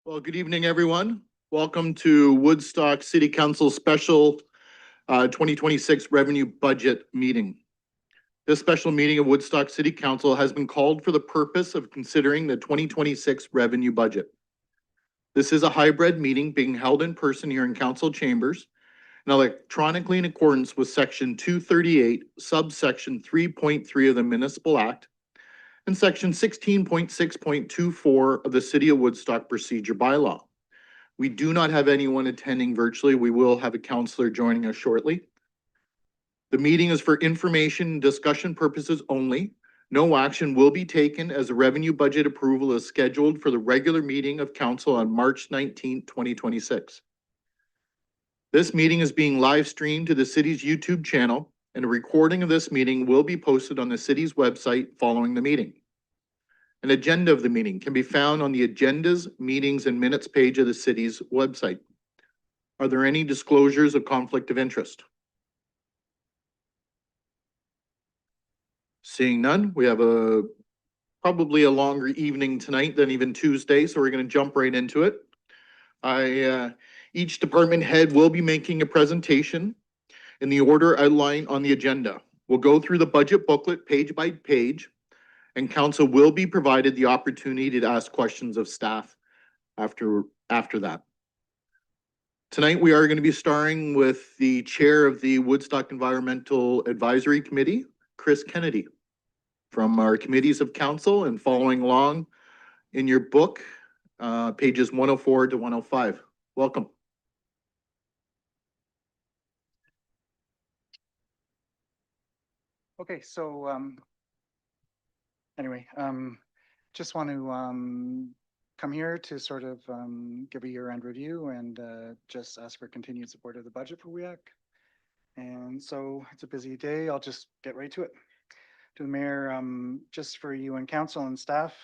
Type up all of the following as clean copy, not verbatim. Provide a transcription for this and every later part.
Well, good evening, everyone. Welcome to Woodstock City Council Special 2026 Revenue Budget Meeting. This special meeting of Woodstock City Council has been called for the purpose of considering the 2026 revenue budget. This is a hybrid meeting being held in person here in council chambers and electronically in accordance with Section 238, subsection 3.3 of the Municipal Act and Section 16.6.24 of the City of Woodstock Procedure Bylaw. We do not have anyone attending virtually. We will have a counselor joining us shortly. The meeting is for information and discussion purposes only. No action will be taken as the revenue budget approval is scheduled for the regular meeting of council on March 19th, 2026. This meeting is being live streamed to the city's YouTube channel, and a recording of this meeting will be posted on the city's website following the meeting. An agenda of the meeting can be found on the agendas, meetings, and minutes page of the city's website. Are there any disclosures of conflict of interest? Seeing none, we have probably a longer evening tonight than even Tuesday, so we're going to jump right into it. Each department head will be making a presentation in the order outlined on the agenda. We'll go through the budget booklet page by page, and council will be provided the opportunity to ask questions of staff after that. Tonight, we are going to be starting with the chair of the Woodstock Environmental Advisory Committee, Chris Kennedy, from our committees of council, and following along in your book, pages 104 to 105. Welcome. Okay, so anyway, just want to come here to sort of give a year-end review and just ask for continued support of the budget for WEAC. And so it's a busy day. I'll just get right to it. To the mayor, just for you and council and staff,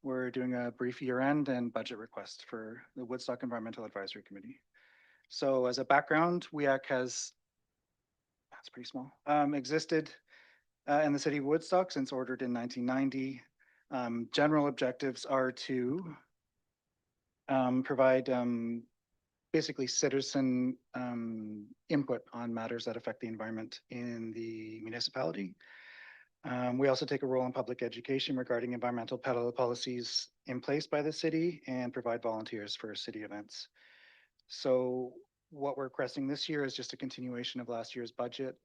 we're doing a brief year-end and budget request for the Woodstock Environmental Advisory Committee. So as a background, WEAC has, that's pretty small, existed in the city of Woodstock since ordered in 1990. General objectives are to provide basically citizen input on matters that affect the environment in the municipality. We also take a role in public education regarding environmental policies in place by the city and provide volunteers for city events. So what we're requesting this year is just a continuation of last year's budget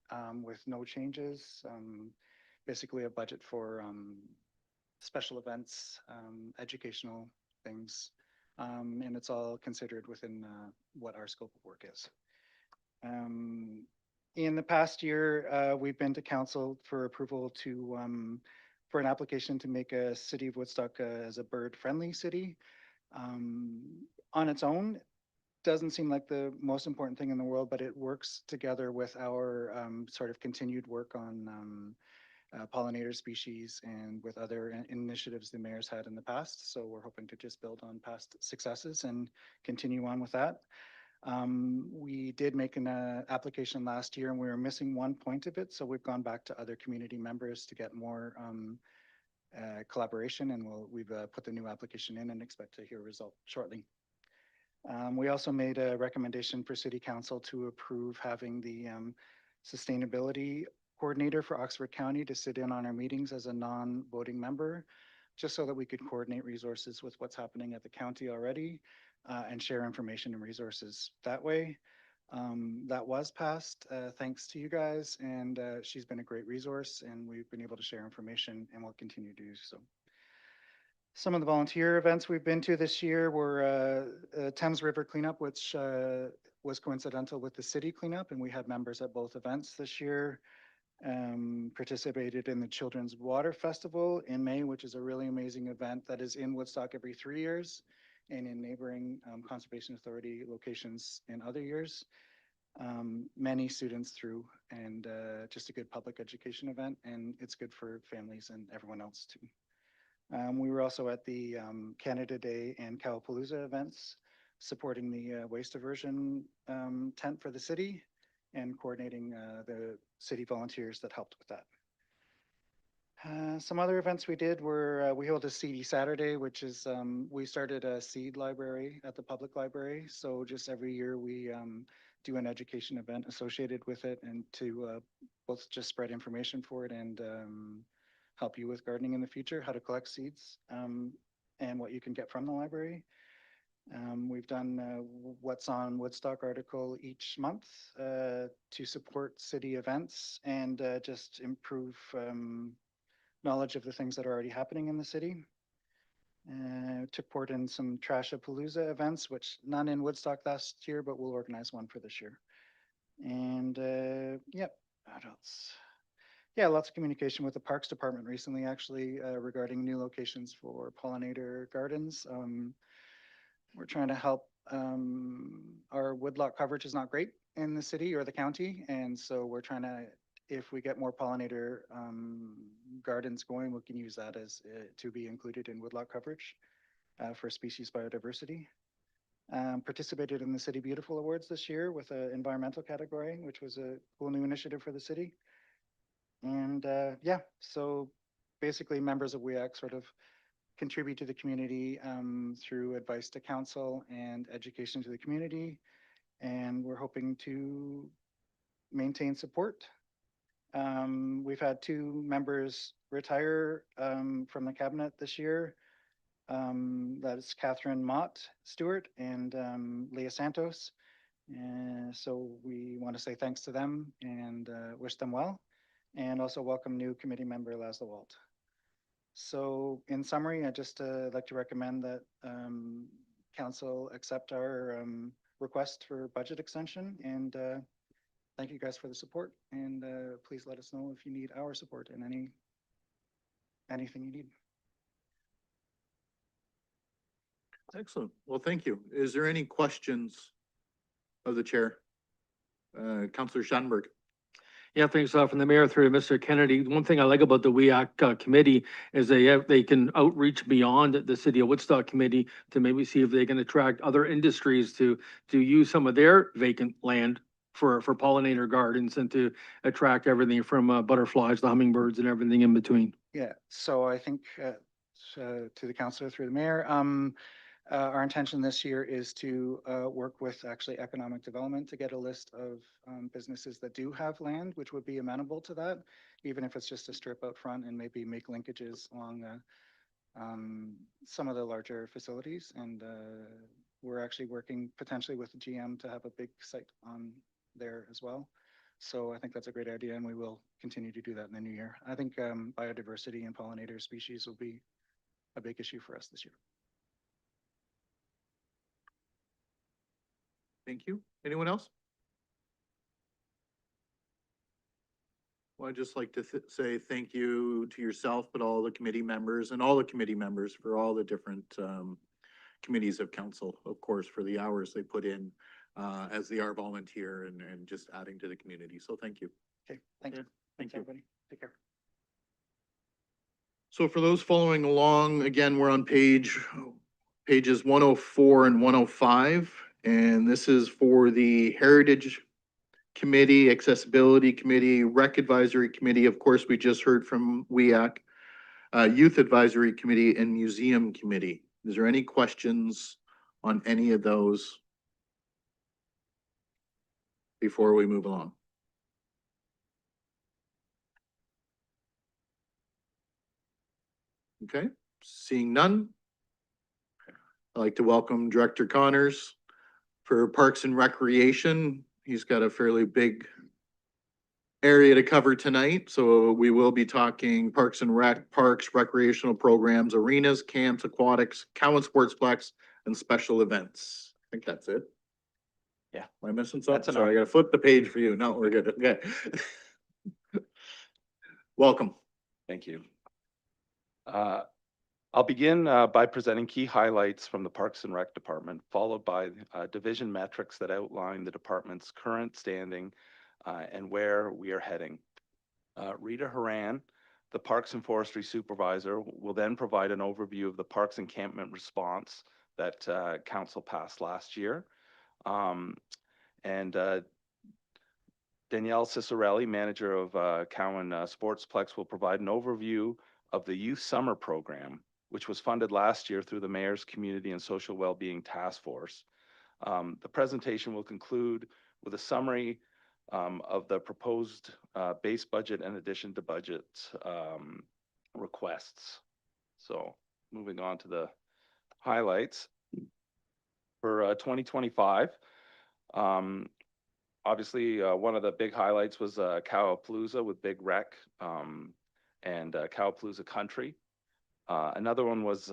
with no changes. Basically a budget for special events, educational things, and it's all considered within what our scope of work is. In the past year, we've been to council for approval to for an application to make a city of Woodstock as a bird-friendly city. On its own, doesn't seem like the most important thing in the world, but it works together with our sort of continued work on pollinator species and with other initiatives the mayor's had in the past. So we're hoping to just build on past successes and continue on with that. We did make an application last year and we were missing one point of it. So we've gone back to other community members to get more collaboration, and we've put the new application in and expect to hear a result shortly. We also made a recommendation for City Council to approve having the sustainability coordinator for Oxford County to sit in on our meetings as a non-voting member, just so that we could coordinate resources with what's happening at the county already and share information and resources that way. That was passed thanks to you guys, and she's been a great resource, and we've been able to share information and we'll continue to do so. Some of the volunteer events we've been to this year were Thames River cleanup, which was coincidental with the city cleanup, and we had members at both events this year. Participated in the Children's Water Festival in May, which is a really amazing event that is in Woodstock every 3 years and in neighboring Conservation Authority locations in other years. Many students through, and just a good public education event, and it's good for families and everyone else too. We were also at the Canada Day and Cowapalooza events, supporting the waste diversion tent for the city and coordinating the city volunteers that helped with that. Some other events we did were, we held a CD Saturday, which is, we started a seed library at the public library. So just every year we do an education event associated with it and to both just spread information for it and help you with gardening in the future, how to collect seeds and what you can get from the library. We've done What's on Woodstock article each month to support city events and just improve knowledge of the things that are already happening in the city. Took part in some Trashapalooza events, which none in Woodstock last year, but we'll organize one for this year. And yep, what else? Yeah, lots of communication with the Parks Department recently, actually, regarding new locations for pollinator gardens. We're trying to help. Our woodlot coverage is not great in the city or the county, and so we're trying to, if we get more pollinator gardens going, we can use that as to be included in woodlot coverage for species biodiversity. Participated in the City Beautiful Awards this year with an environmental category, which was a cool new initiative for the city. And yeah, so basically members of WEAC sort of contribute to the community through advice to council and education to the community. And we're hoping to maintain support. We've had two members retire from the cabinet this year. That is Catherine Mott Stewart and Leah Santos. And so we want to say thanks to them and wish them well. And also welcome new committee member Laszlo Walt. So in summary, I just like to recommend that council accept our request for budget extension and thank you guys for the support and please let us know if you need our support in anything you need. Excellent. Well, thank you. Is there any questions of the chair? Councillor Schattenberg. Yeah, thanks, from the mayor through to Mr. Kennedy. One thing I like about the WEAC committee is they can outreach beyond the City of Woodstock committee to maybe see if they can attract other industries to use some of their vacant land for pollinator gardens and to attract everything from butterflies to hummingbirds and everything in between. Yeah, so I think to the councillor through the mayor, our intention this year is to work with actually economic development to get a list of businesses that do have land, which would be amenable to that, even if it's just a strip out front and maybe make linkages along some of the larger facilities. And we're actually working potentially with the GM to have a big site on there as well. So I think that's a great idea and we will continue to do that in the new year. I think biodiversity and pollinator species will be a big issue for us this year. Thank you. Anyone else? Well, I'd just like to say thank you to yourself, but all the committee members and all the committee members for all the different committees of council, of course, for the hours they put in as they are volunteer and just adding to the community. So thank you. Okay, thank you. Thank Thanks, you. everybody. Take care. So for those following along, again, we're on pages 104 and 105. And this is for the Heritage Committee, Accessibility Committee, Rec Advisory Committee. Of course, we just heard from WEAC, Youth Advisory Committee, and Museum Committee. Is there any questions on any of those before we move along? Okay, seeing none. I'd like to welcome Director Connors for Parks and Recreation. He's got a fairly big area to cover tonight, so we will be talking Parks and Rec, parks, recreational programs, arenas, camps, aquatics, Cowan Sportsplex, and special events. I think that's it. Yeah. Am I missing That's something? Sorry, I enough. gotta flip the page for you. No, we're good. Okay. Welcome. Thank you. I'll begin by presenting key highlights from the Parks and Rec Department, followed by division metrics that outline the department's current standing and where we are heading. Rita Haran, the Parks and Forestry Supervisor, will then provide an overview of the Parks Encampment response that Council passed last year. Danielle Cicerelli, manager of Cowan Sportsplex, will provide an overview of the Youth Summer Program, which was funded last year through the Mayor's Community and Social Wellbeing Task Force. The presentation will conclude with a summary of the proposed base budget and addition to budget requests. So moving on to the highlights for 2025. Obviously, one of the big highlights was Cowapalooza with Big Rec and Cowapalooza Country. Another one was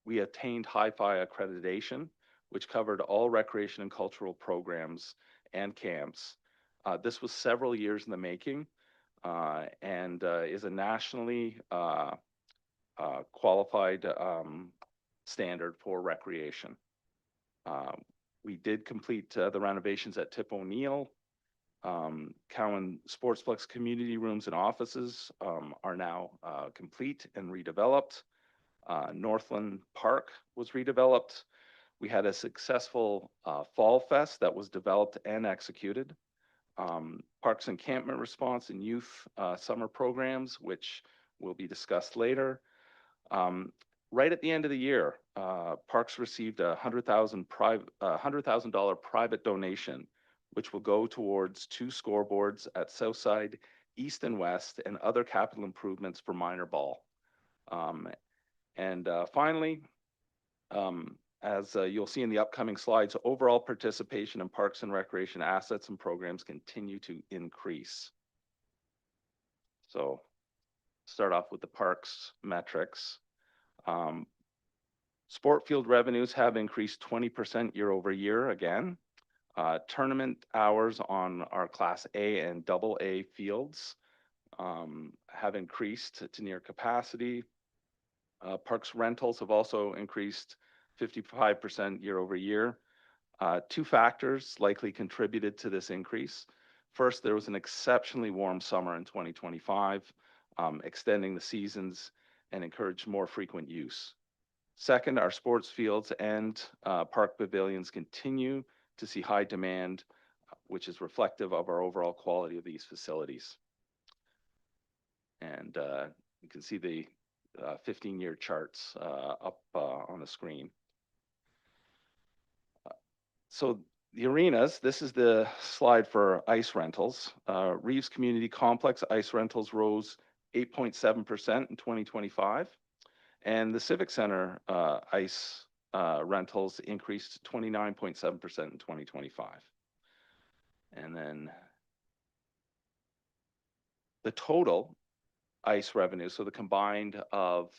we attained Hi-Fi accreditation, which covered all recreation and cultural programs and camps. This was several years in the making and is a nationally qualified standard for recreation. We did complete the renovations at Tip O'Neill. Cowan Sportsplex community rooms and offices are now complete and redeveloped. Northland Park was redeveloped. We had a successful Fall Fest that was developed and executed. Parks encampment response and youth summer programs, which will be discussed later. Right at the end of the year, Parks received a $100,000 private donation, which will go towards 2 scoreboards at Southside East and West and other capital improvements for minor ball. Finally, as you'll see in the upcoming slides, overall participation in parks and recreation assets and programs continue to increase. So start off with the parks metrics. Sport field revenues have increased 20% year over year again. Tournament hours on our Class A and AA fields have increased to near capacity. Parks rentals have also increased 55% year over year. 2 factors likely contributed to this increase. First, there was an exceptionally warm summer in 2025, extending the seasons and encouraged more frequent use. Second, our sports fields and park pavilions continue to see high demand, which is reflective of our overall quality of these facilities. And you can see the 15-year charts up on the screen. So the arenas, this is the slide for ice rentals. Reeves Community Complex ice rentals rose 8.7% in 2025. And the Civic Center ice rentals increased 29.7% in 2025. And then the total ice revenue, so the combined of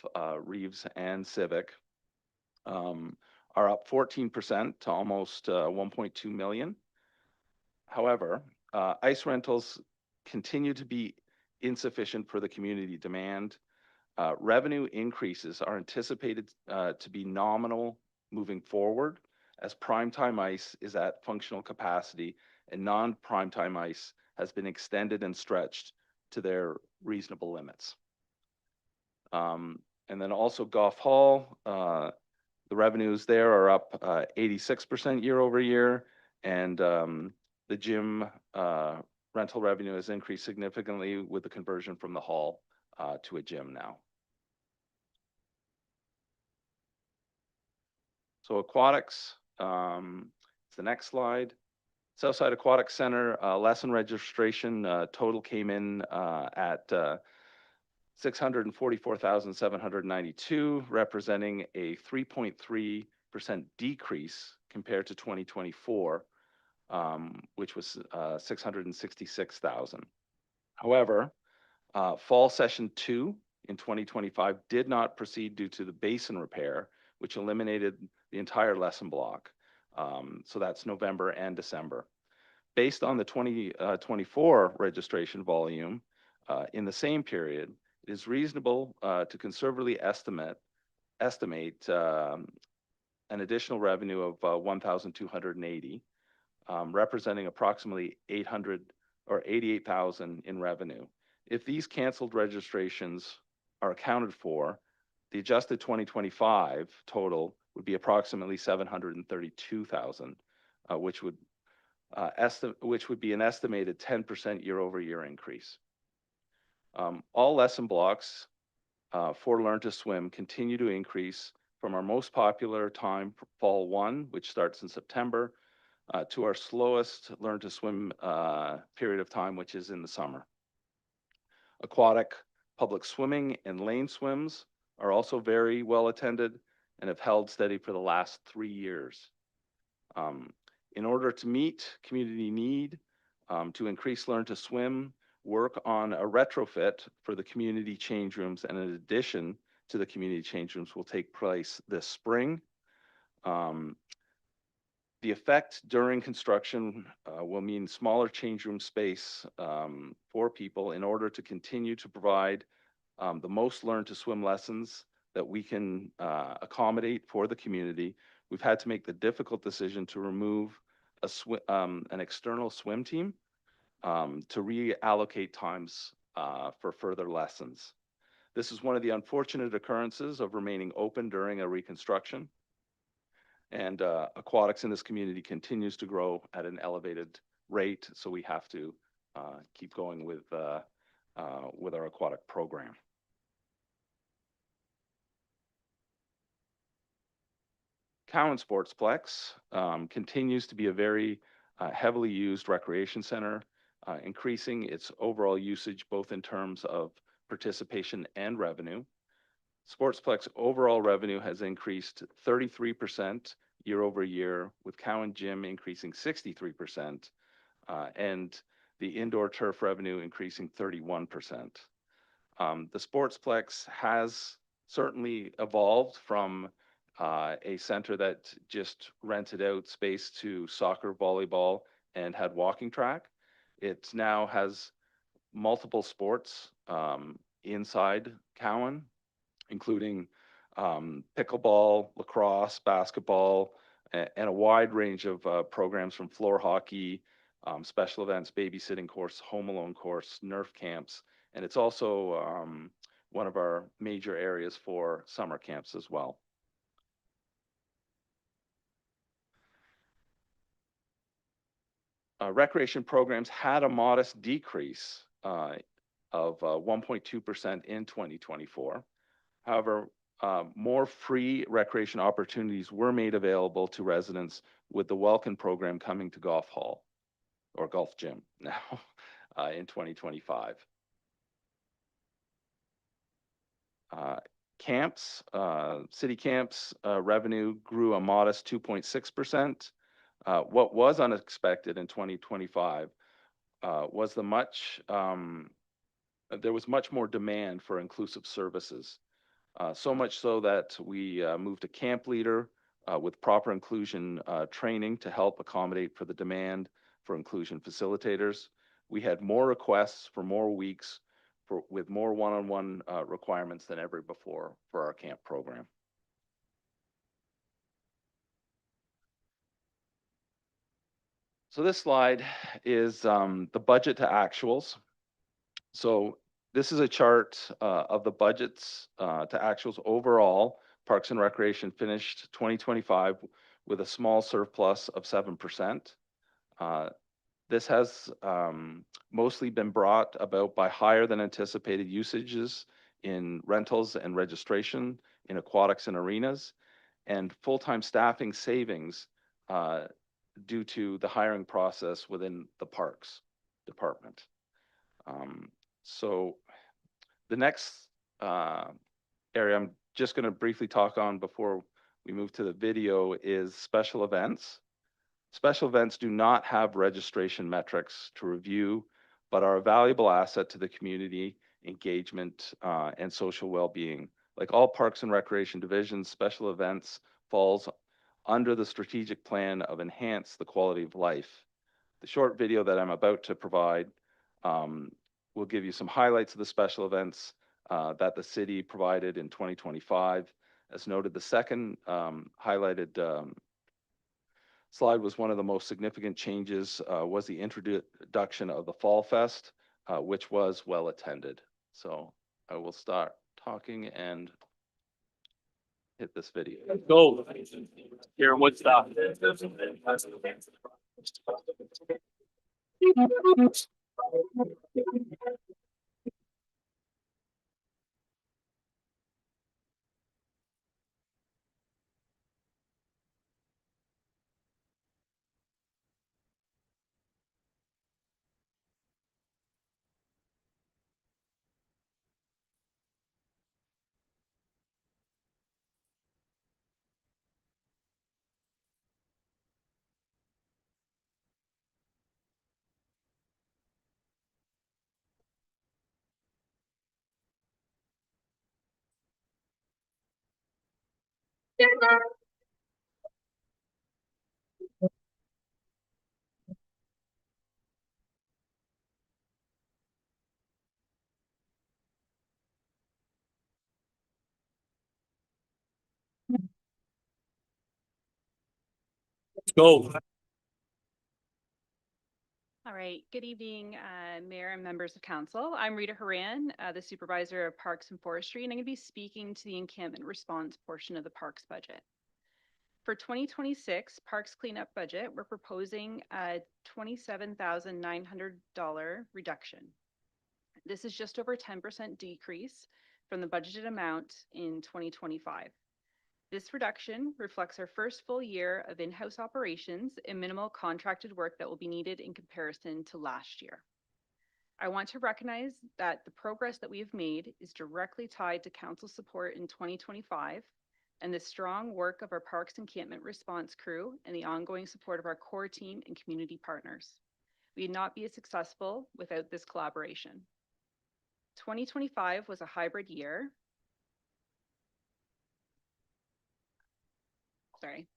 Reeves and Civic, are up 14% to almost 1.2 million. However, ice rentals continue to be insufficient for the community demand. Revenue increases are anticipated to be nominal moving forward as primetime ice is at functional capacity and non-primetime ice has been extended and stretched to their reasonable limits. And then also Gough Hall, the revenues there are up 86% year over year, and the gym rental revenue has increased significantly with the conversion from the hall to a gym now. So aquatics, it's the next slide. Southside Aquatic Center lesson registration total came in at 644,792, representing a 3.3% decrease compared to 2024, which was 666,000. However, fall session 2 in 2025 did not proceed due to the basin repair, which eliminated the entire lesson block. So that's November and December. Based on the 2024 registration volume in the same period, it is reasonable to conservatively estimate an additional revenue of 1,280, representing approximately 800 or 88,000 in revenue. If these canceled registrations are accounted for, the adjusted 2025 total would be approximately 732,000, which would which would be an estimated 10% year-over-year increase. All lesson blocks for Learn to Swim continue to increase from our most popular time, Fall 1, which starts in September, to our slowest Learn to Swim period of time, which is in the summer. Aquatic public swimming and lane swims are also very well attended and have held steady for the last 3 years. In order to meet community need to increase Learn to Swim, work on a retrofit for the community change rooms and an addition to the community change rooms will take place this spring. The effect during construction will mean smaller change room space for people in order to continue to provide the most Learn to Swim lessons that we can accommodate for the community. We've had to make the difficult decision to remove an external swim team to reallocate times for further lessons. This is one of the unfortunate occurrences of remaining open during a reconstruction. And aquatics in this community continues to grow at an elevated rate, so we have to keep going with our aquatic program. Cowan Sportsplex continues to be a very heavily used recreation center, increasing its overall usage both in terms of participation and revenue. Sportsplex overall revenue has increased 33% year over year, with Cowan Gym increasing 63%, and the indoor turf revenue increasing 31%. The Sportsplex has certainly evolved from a center that just rented out space to soccer, volleyball, and had walking track. It now has multiple sports inside Cowan, including pickleball, lacrosse, basketball, and a wide range of programs from floor hockey, special events, babysitting course, home alone course, Nerf camps, and it's also one of our major areas for summer camps as well. Recreation programs had a modest decrease of 1.2% in 2024. However, more free recreation opportunities were made available to residents with the Welcome program coming to Golf Hall or Golf Gym now in 2025. Camps, city camps revenue grew a modest 2.6%. What was unexpected in 2025 was there was much more demand for inclusive services. So much so that we moved a camp leader with proper inclusion training to help accommodate for the demand for inclusion facilitators. We had more requests for more weeks with more one-on-one requirements than ever before for our camp program. So this slide is the budget to actuals. So this is a chart of the budgets to actuals overall. Parks and Recreation finished 2025 with a small surplus of 7%. This has mostly been brought about by higher than anticipated usages in rentals and registration in aquatics and arenas, and full-time staffing savings due to the hiring process within the Parks Department. So the next area I'm just going to briefly talk on before we move to the video is special events. Special events do not have registration metrics to review, but are a valuable asset to the community engagement and social well-being. Like all Parks and Recreation divisions, special events falls under the strategic plan of enhance the quality of life. The short video that I'm about to provide will give you some highlights of the special events that the city provided in 2025. As noted, the second highlighted slide was one of the most significant changes was the introduction of the Fall Fest, which was well attended. So I will start talking and hit this video. Go. Here in Woodstock. Go. All right, good evening, Mayor and members of council. I'm Rita Haran, the Supervisor of Parks and Forestry, and I'm going to be speaking to the encampment response portion of the Parks budget. For 2026 Parks cleanup budget, we're proposing a $27,900 reduction. This is just over 10% decrease from the budgeted amount in 2025. This reduction reflects our first full year of in-house operations and minimal contracted work that will be needed in comparison to last year. I want to recognize that the progress that we have made is directly tied to council support in 2025 and the strong work of our Parks Encampment Response crew and the ongoing support of our core team and community partners. We would not be as successful without this collaboration. 2025 was a hybrid year. Sorry.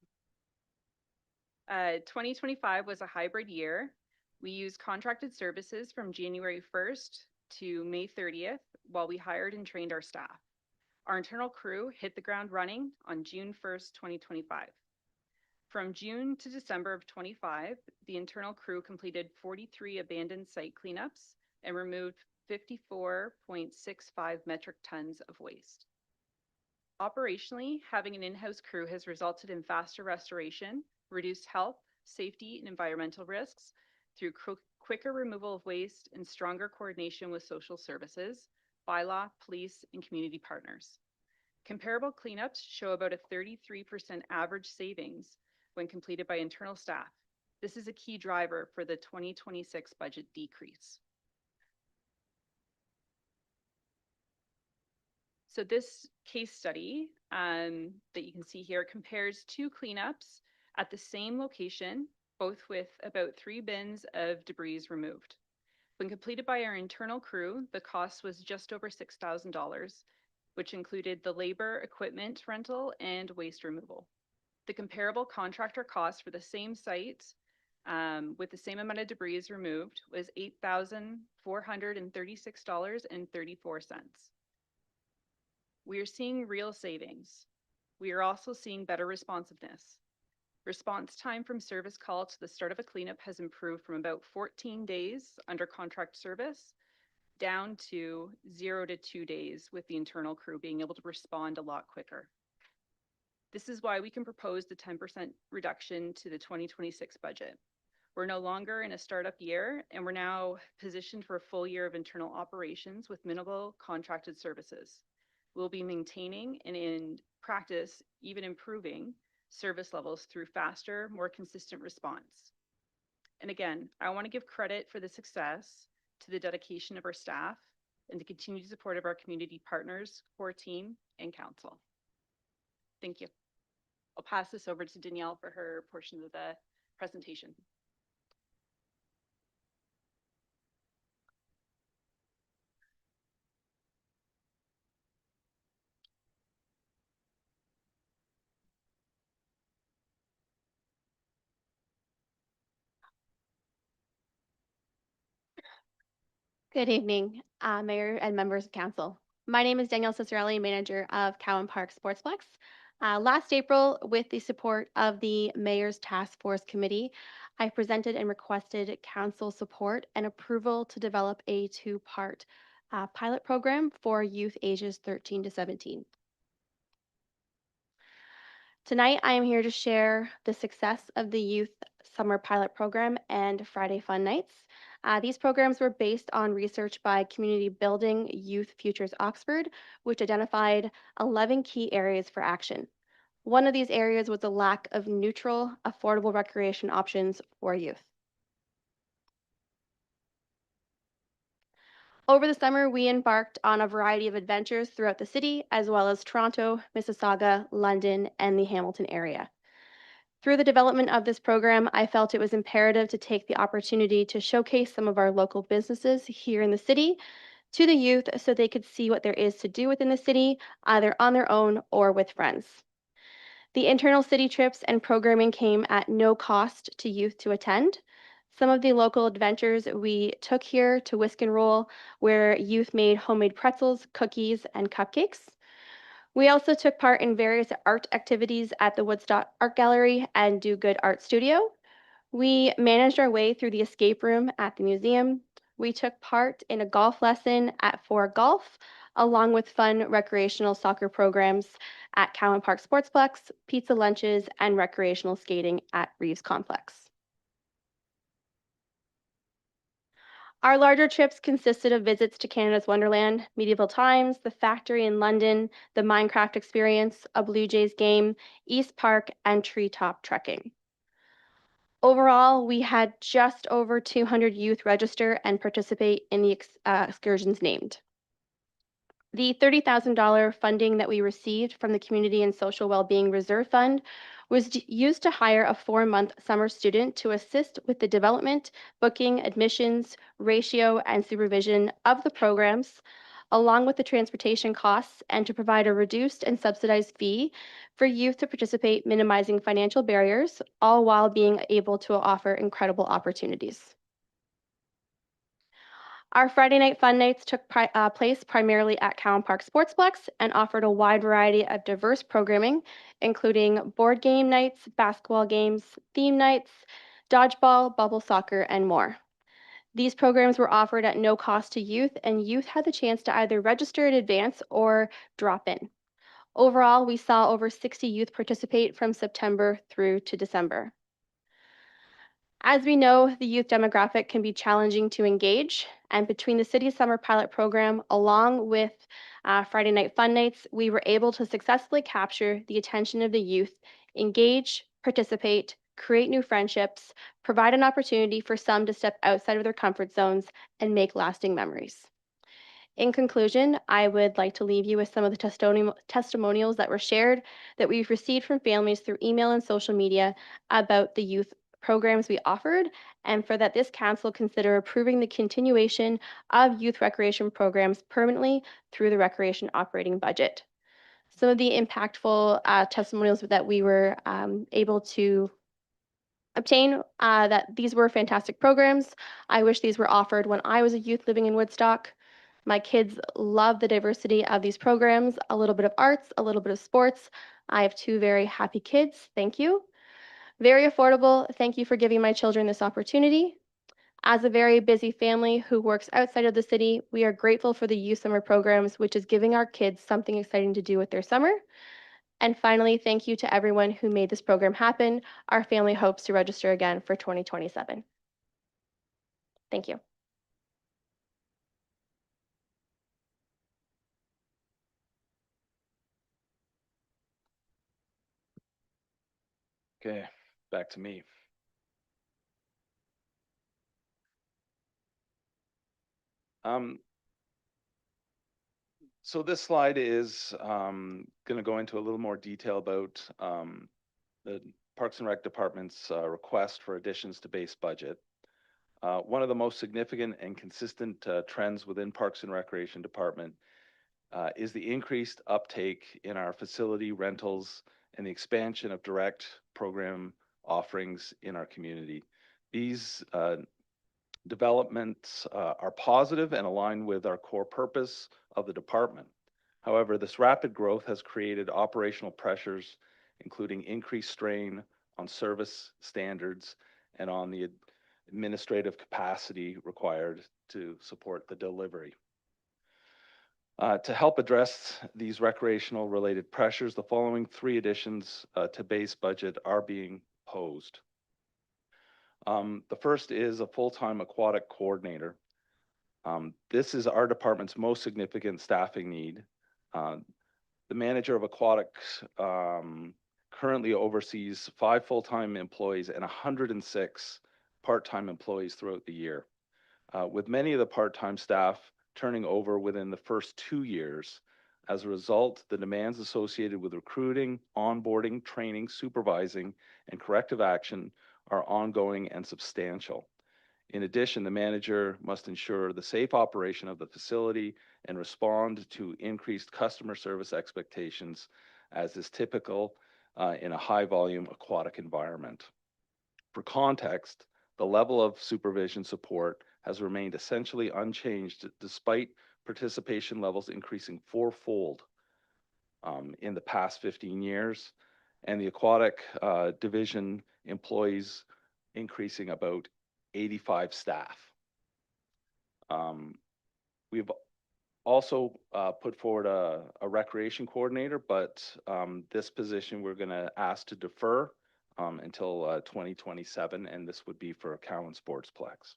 2025 was a hybrid year. We used contracted services from January 1st to May 30th while we hired and trained our staff. Our internal crew hit the ground running on June 1st, 2025. From June to December of 25, the internal crew completed 43 abandoned site cleanups and removed 54.65 metric tons of waste. Operationally, having an in-house crew has resulted in faster restoration, reduced health, safety, and environmental risks through quicker removal of waste and stronger coordination with social services, bylaw, police, and community partners. Comparable cleanups show about a 33% average savings when completed by internal staff. This is a key driver for the 2026 budget decrease. So this case study that you can see here compares 2 cleanups at the same location, both with about 3 bins of debris removed. When completed by our internal crew, the cost was just over $6,000, which included the labor, equipment rental, and waste removal. The comparable contractor cost for the same site with the same amount of debris removed was $8,436.34. We are seeing real savings. We are also seeing better responsiveness. Response time from service call to the start of a cleanup has improved from about 14 days under contract service down to 0 to 2 days, with the internal crew being able to respond a lot quicker. This is why we can propose the 10% reduction to the 2026 budget. We're no longer in a startup year, and we're now positioned for a full year of internal operations with minimal contracted services. We'll be maintaining and in practice, even improving service levels through faster, more consistent response. And again, I want to give credit for the success to the dedication of our staff and the continued support of our community partners, core team, and council. Thank you. I'll pass this over to Danielle for her portion of the presentation. Good evening, Mayor and members of council. My name is Danielle Cicerelli, manager of Cowan Park Sportsplex. Last April, with the support of the Mayor's Task Force Committee, I presented and requested council support and approval to develop a 2-part pilot program for youth ages 13 to 17. Tonight, I am here to share the success of the Youth Summer Pilot Program and Friday Fun Nights. These programs were based on research by Community Building Youth Futures Oxford, which identified 11 key areas for action. One of these areas was the lack of neutral, affordable recreation options for youth. Over the summer, we embarked on a variety of adventures throughout the city, as well as Toronto, Mississauga, London, and the Hamilton area. Through the development of this program, I felt it was imperative to take the opportunity to showcase some of our local businesses here in the city to the youth so they could see what there is to do within the city, either on their own or with friends. The internal city trips and programming came at no cost to youth to attend. Some of the local adventures we took here to Whisk and Roll, where youth made homemade pretzels, cookies, and cupcakes. We also took part in various art activities at the Woodstock Art Gallery and Do Good Art Studio. We managed our way through the escape room at the museum. We took part in a golf lesson at Four Golf, along with fun recreational soccer programs at Cowan Park Sportsplex, pizza lunches, and recreational skating at Reeves Complex. Our larger trips consisted of visits to Canada's Wonderland, medieval times, the factory in London, the Minecraft experience, a Blue Jays game, East Park, and treetop trekking. Overall, we had just over 200 youth register and participate in the excursions named. The $30,000 funding that we received from the Community and Social Wellbeing Reserve Fund was used to hire a 4-month summer student to assist with the development, booking, admissions, ratio, and supervision of the programs, along with the transportation costs, and to provide a reduced and subsidized fee for youth to participate, minimizing financial barriers, all while being able to offer incredible opportunities. Our Friday night fun nights took place primarily at Cowan Park Sportsplex and offered a wide variety of diverse programming, including board game nights, basketball games, theme nights, dodgeball, bubble soccer, and more. These programs were offered at no cost to youth, and youth had the chance to either register in advance or drop in. Overall, we saw over 60 youth participate from September through to December. As we know, the youth demographic can be challenging to engage, and between the City Summer Pilot Program along with Friday Night Fun Nights, we were able to successfully capture the attention of the youth, engage, participate, create new friendships, provide an opportunity for some to step outside of their comfort zones, and make lasting memories. In conclusion, I would like to leave you with some of the testimonials that were shared that we've received from families through email and social media about the youth programs we offered, and for that this council consider approving the continuation of youth recreation programs permanently through the recreation operating budget. Some of the impactful testimonials that we were able to obtain that these were fantastic programs. I wish these were offered when I was a youth living in Woodstock. My kids love the diversity of these programs, a little bit of arts, a little bit of sports. I have 2 very happy kids. Thank you. Very affordable. Thank you for giving my children this opportunity. As a very busy family who works outside of the city, we are grateful for the youth summer programs, which is giving our kids something exciting to do with their summer. And finally, thank you to everyone who made this program happen. Our family hopes to register again for 2027. Thank you. Okay, back to me. So this slide is going to go into a little more detail about the Parks and Rec Department's request for additions to base budget. One of the most significant and consistent trends within Parks and Recreation Department is the increased uptake in our facility rentals and the expansion of direct program offerings in our community. These developments are positive and align with our core purpose of the department. However, this rapid growth has created operational pressures, including increased strain on service standards and on the administrative capacity required to support the delivery. To help address these recreational related pressures, the following three additions to base budget are being posed. The first is a full-time aquatic coordinator. This is our department's most significant staffing need. The manager of aquatics currently oversees 5 full-time employees and 106 part-time employees throughout the year. With many of the part-time staff turning over within the first 2 years. As a result, the demands associated with recruiting, onboarding, training, supervising, and corrective action are ongoing and substantial. In addition, the manager must ensure the safe operation of the facility and respond to increased customer service expectations, as is typical in a high-volume aquatic environment. For context, the level of supervision support has remained essentially unchanged despite participation levels increasing fourfold in the past 15 years, and the aquatic division employees increasing about 85 staff. We've also put forward a recreation coordinator, but this position we're going to ask to defer until 2027, and this would be for Cowan Sportsplex.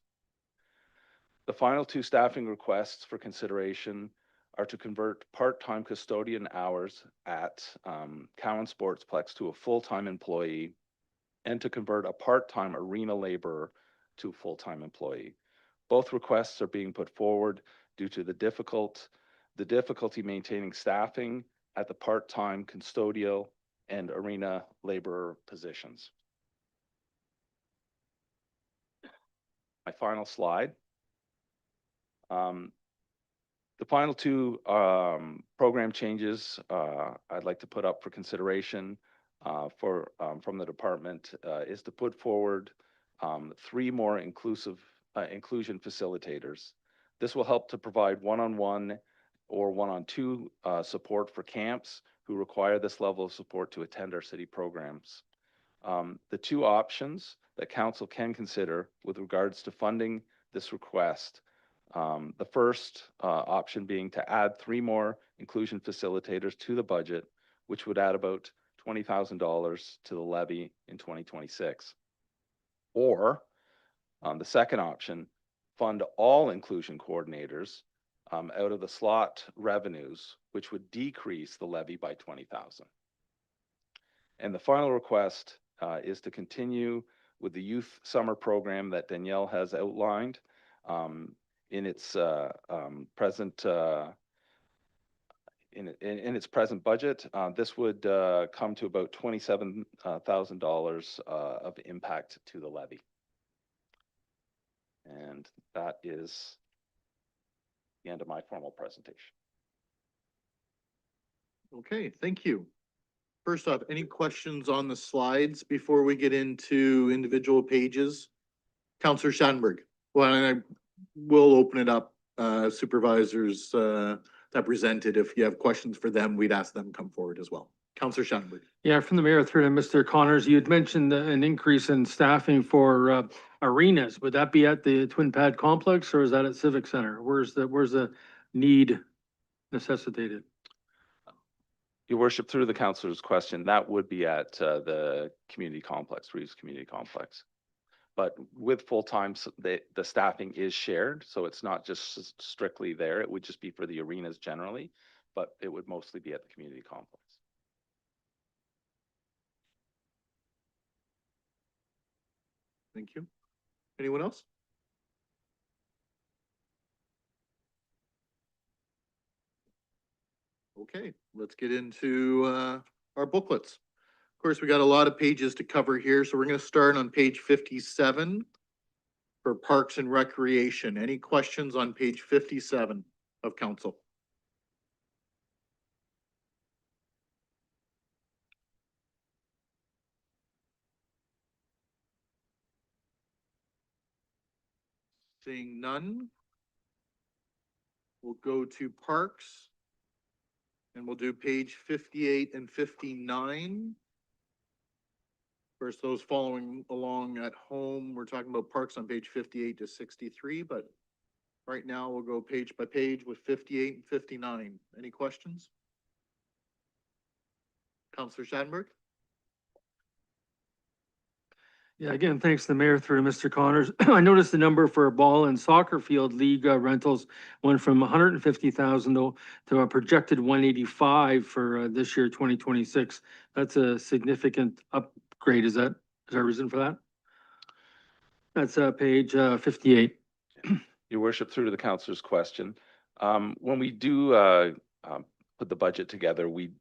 The final two staffing requests for consideration are to convert part-time custodian hours at Cowan Sportsplex to a full-time employee and to convert a part-time arena laborer to a full-time employee. Both requests are being put forward due to the difficulty maintaining staffing at the part-time custodial and arena laborer positions. My final slide. The final two program changes I'd like to put up for consideration from the department is to put forward 3 more inclusion facilitators. This will help to provide one-on-one or one-on-two support for camps who require this level of support to attend our city programs. The 2 options that council can consider with regards to funding this request, the first option being to add 3 more inclusion facilitators to the budget, which would add about $20,000 to the levy in 2026. Or the second option, fund all inclusion coordinators out of the slot revenues, which would decrease the levy by $20,000. And the final request is to continue with the youth summer program that Danielle has outlined in its present in its present budget. This would come to about $27,000 of impact to the levy. And that is the end of my formal presentation. Okay, thank you. First off, any questions on the slides before we get into individual pages? Counselor Schattenberg. Well, and I will open it up, supervisors that presented. If you have questions for them, we'd ask them to come forward as well. Counselor Schattenberg. Yeah, from the mayor through to Mr. Connors, you had mentioned an increase in staffing for arenas. Would that be at the Twin Pad complex or is that at Civic Center? Where's the need necessitated? Your worship, through the councillor's question, that would be at the community complex, Reeves Community Complex. But with full-time, the staffing is shared, so it's not just strictly there. It would just be for the arenas generally, but it would mostly be at the community complex. Thank you. Anyone else? Okay, let's get into our booklets. Of course, we got a lot of pages to cover here, so we're going to start on page 57 for Parks and Recreation. Any questions on page 57 of council? Seeing none, we'll go to Parks. And we'll do page 58 and 59. Of course, those following along at home, we're talking about Parks on page 58 to 63, but Right now, we'll go page by page with 58 and 59. Any questions? Counselor Shattenberg? Yeah, again, thanks to the mayor through Mr. Connors. I noticed the number for ball and soccer field league rentals went from 150,000 to a projected 185 for this year, 2026. That's a significant upgrade. Is there a reason for that? That's page 58. Your worship, through to the councillor's question. When we do put the budget together, we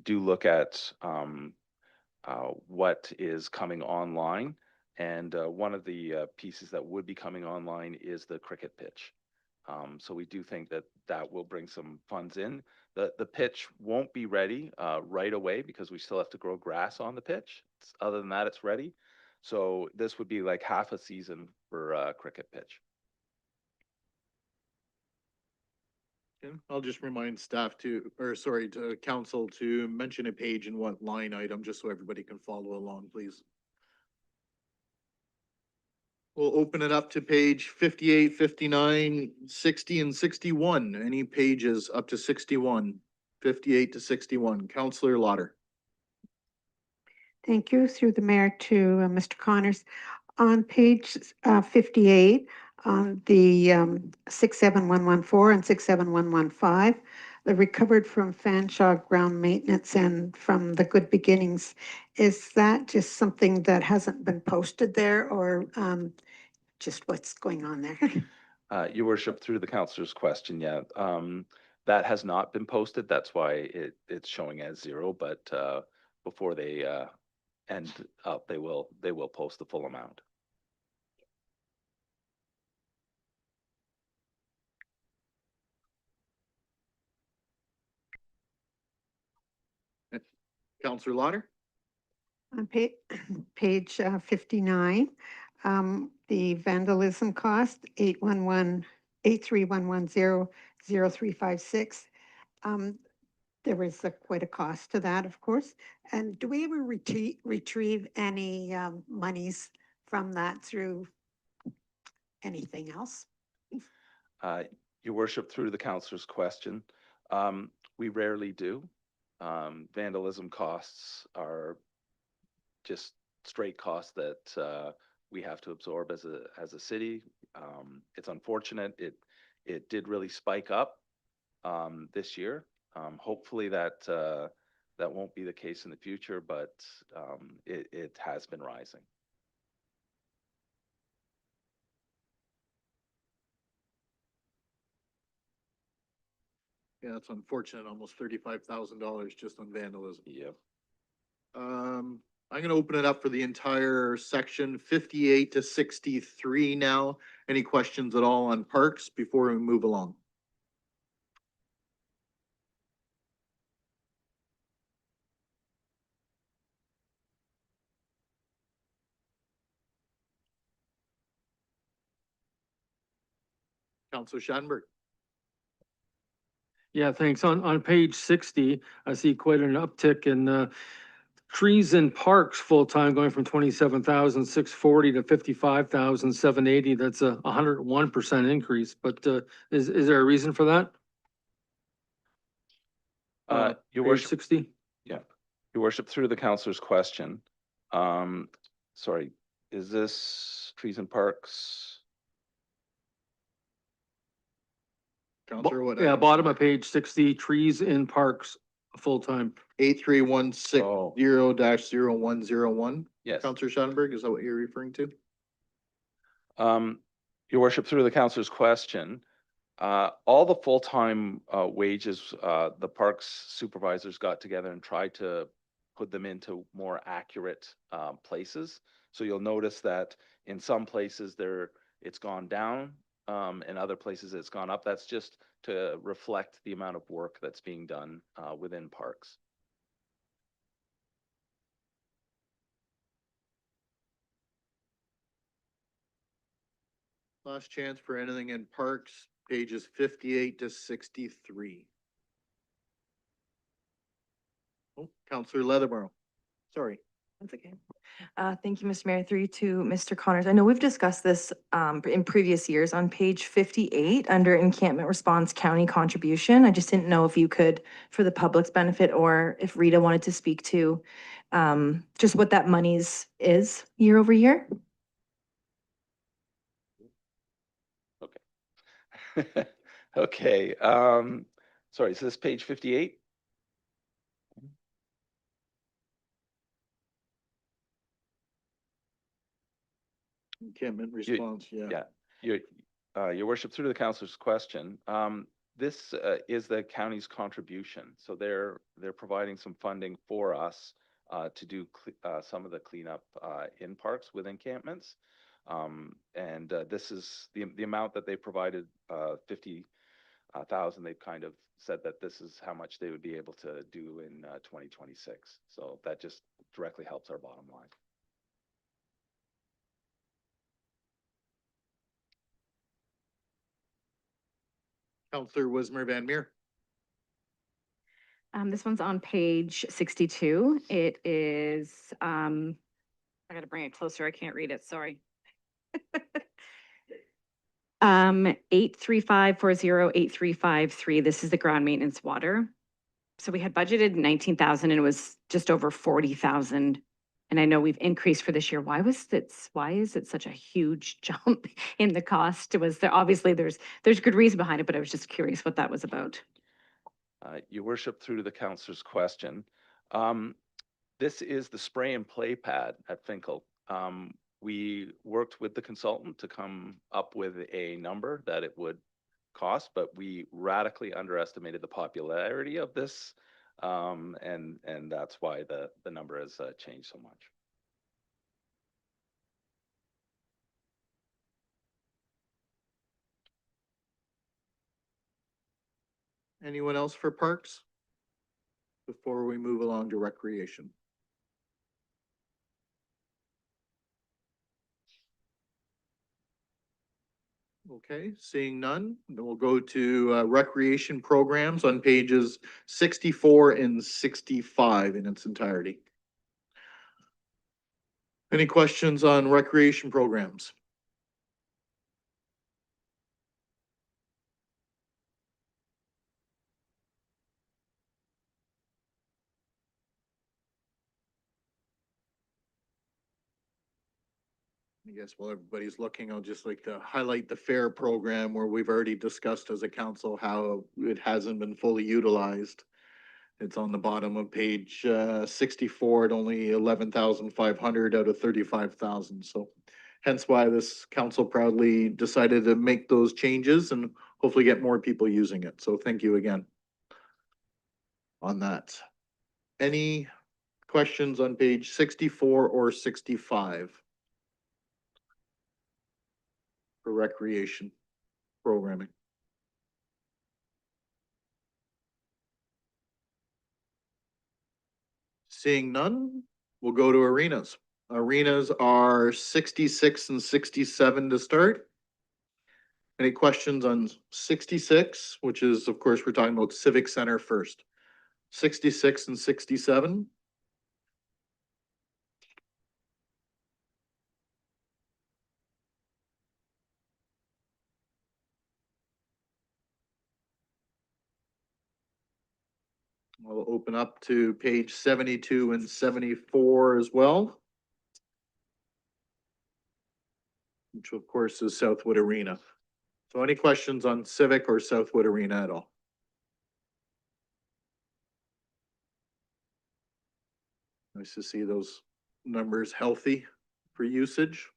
do look at what is coming online. And one of the pieces that would be coming online is the cricket pitch. So we do think that that will bring some funds in. The pitch won't be ready right away because we still have to grow grass on the pitch. Other than that, it's ready. So this would be like half a season for cricket pitch. Okay, I'll just remind staff to, or sorry, to council to mention a page and what line item, just so everybody can follow along, please. We'll open it up to page 58, 59, 60, and 61. Any pages up to 61, 58 to 61. Counselor Lauder. Thank you. Through the mayor to Mr. Connors. On page 58, on the 67114 and 67115, the recovered from Fanshawe ground maintenance and from the Good Beginnings, is that just something that hasn't been posted there, or just what's going on there? Your worship, through the councillor's question, yeah, that has not been posted. That's why it's showing as 0, but before they end up, they will post the full amount. Counselor Lauder. On page 59, the vandalism cost, 831100356. There was quite a cost to that, of course. And do we ever retrieve any monies from that through anything else? Your worship, through the councillor's question, we rarely do. Vandalism costs are just straight costs that we have to absorb as a city. It's unfortunate. It did really spike up this year. Hopefully that won't be the case in the future, but it has been rising. Yeah, it's unfortunate, almost $35,000 just on vandalism. Yep. I'm gonna open it up for the entire section 58 to 63 now. Any questions at all on parks before we move along? Counselor Shattenberg. Yeah, thanks. On page 60, I see quite an uptick in trees and parks full-time going from 27,640 to 55,780. That's a 101% increase, but is there a reason for that? Your Page worship, 60? your worship, through the councillor's question. Sorry, is this trees and parks? Counselor Wood. Yeah, bottom of page 60, trees in parks, full-time. 8316-0-0101. Yes. Counselor Shattenberg, is that what you're referring to? Your worship, through the councillor's question, all the full-time wages, the parks supervisors got together and tried to put them into more accurate places. So you'll notice that in some places it's gone down, in other places it's gone up. That's just to reflect the amount of work that's being done within parks. Last chance for anything in parks, pages 58 to 63. Oh, Counselor Leatherborough. Sorry. That's okay. Thank you, Mr. Mayor. Through you to Mr. Connors. I know we've discussed this in previous years on page 58 under encampment response county contribution. I just didn't know if you could, for the public's benefit, or if Rita wanted to speak to just what that monies is year over year. Okay. Okay, sorry, so this page 58? Encampment response, yeah. Yeah, your worship, through the councilor's question, this is the county's contribution. So they're providing some funding for us to do some of the cleanup in parks with encampments. And this is the amount that they provided, 50,000. They've kind of said that this is how much they would be able to do in 2026. So that just directly helps our bottom line. Counselor Wismer Van Meer. This one's on page 62. It is, I gotta bring it closer. I can't read it, sorry. 835408353. This is the ground maintenance water. So we had budgeted 19,000 and it was just over 40,000. And I know we've increased for this year. Why is it such a huge jump in the cost? Was there, obviously there's good reason behind it, but I was just curious what that was about. Your worship, through to the councilor's question, this is the spray and play pad at Finkel. We worked with the consultant to come up with a number that it would cost, but we radically underestimated the popularity of this, and that's why the number has changed so much. Anyone else for parks? Before we move along to recreation. Okay, seeing none, then we'll go to recreation programs on pages 64 and 65 in its entirety. Any questions on recreation programs? I guess while everybody's looking, I'll just like to highlight the FAIR program where we've already discussed as a council how it hasn't been fully utilized. It's on the bottom of page 64 at only 11,500 out of 35,000. So hence why this council proudly decided to make those changes and hopefully get more people using it. So thank you again on that. Any questions on page 64 or 65? For recreation programming. Seeing none, we'll go to arenas. Arenas are 66 and 67 to start. Any questions on 66, which is, of course, we're talking about Civic Center first. 66 and 67. We'll open up to page 72 and 74 as well. Which of course is Southwood Arena. So any questions on Civic or Southwood Arena at all? Nice to see those numbers healthy for usage.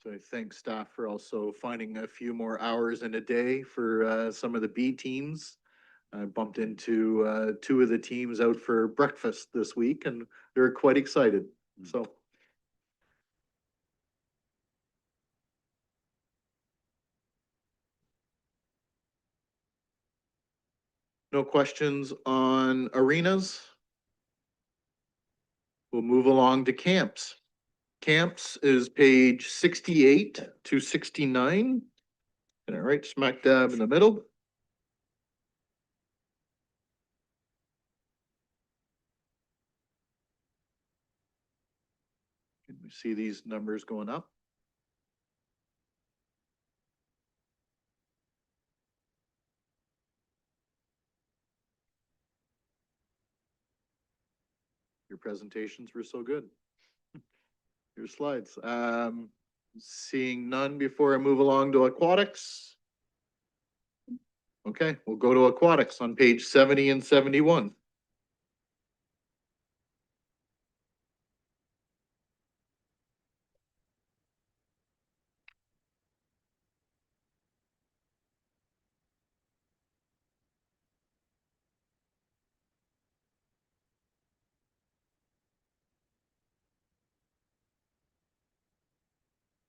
So I thank staff for also finding a few more hours in a day for some of the B teams. I bumped into two of the teams out for breakfast this week and they're quite excited, so. No questions on arenas? We'll move along to camps. Camps is page 68 to 69. And I right smack dab in the middle. Can we see these numbers going up? Your presentations were so good. Your slides. Seeing none before I move along to aquatics. Okay, we'll go to aquatics on page 70 and 71.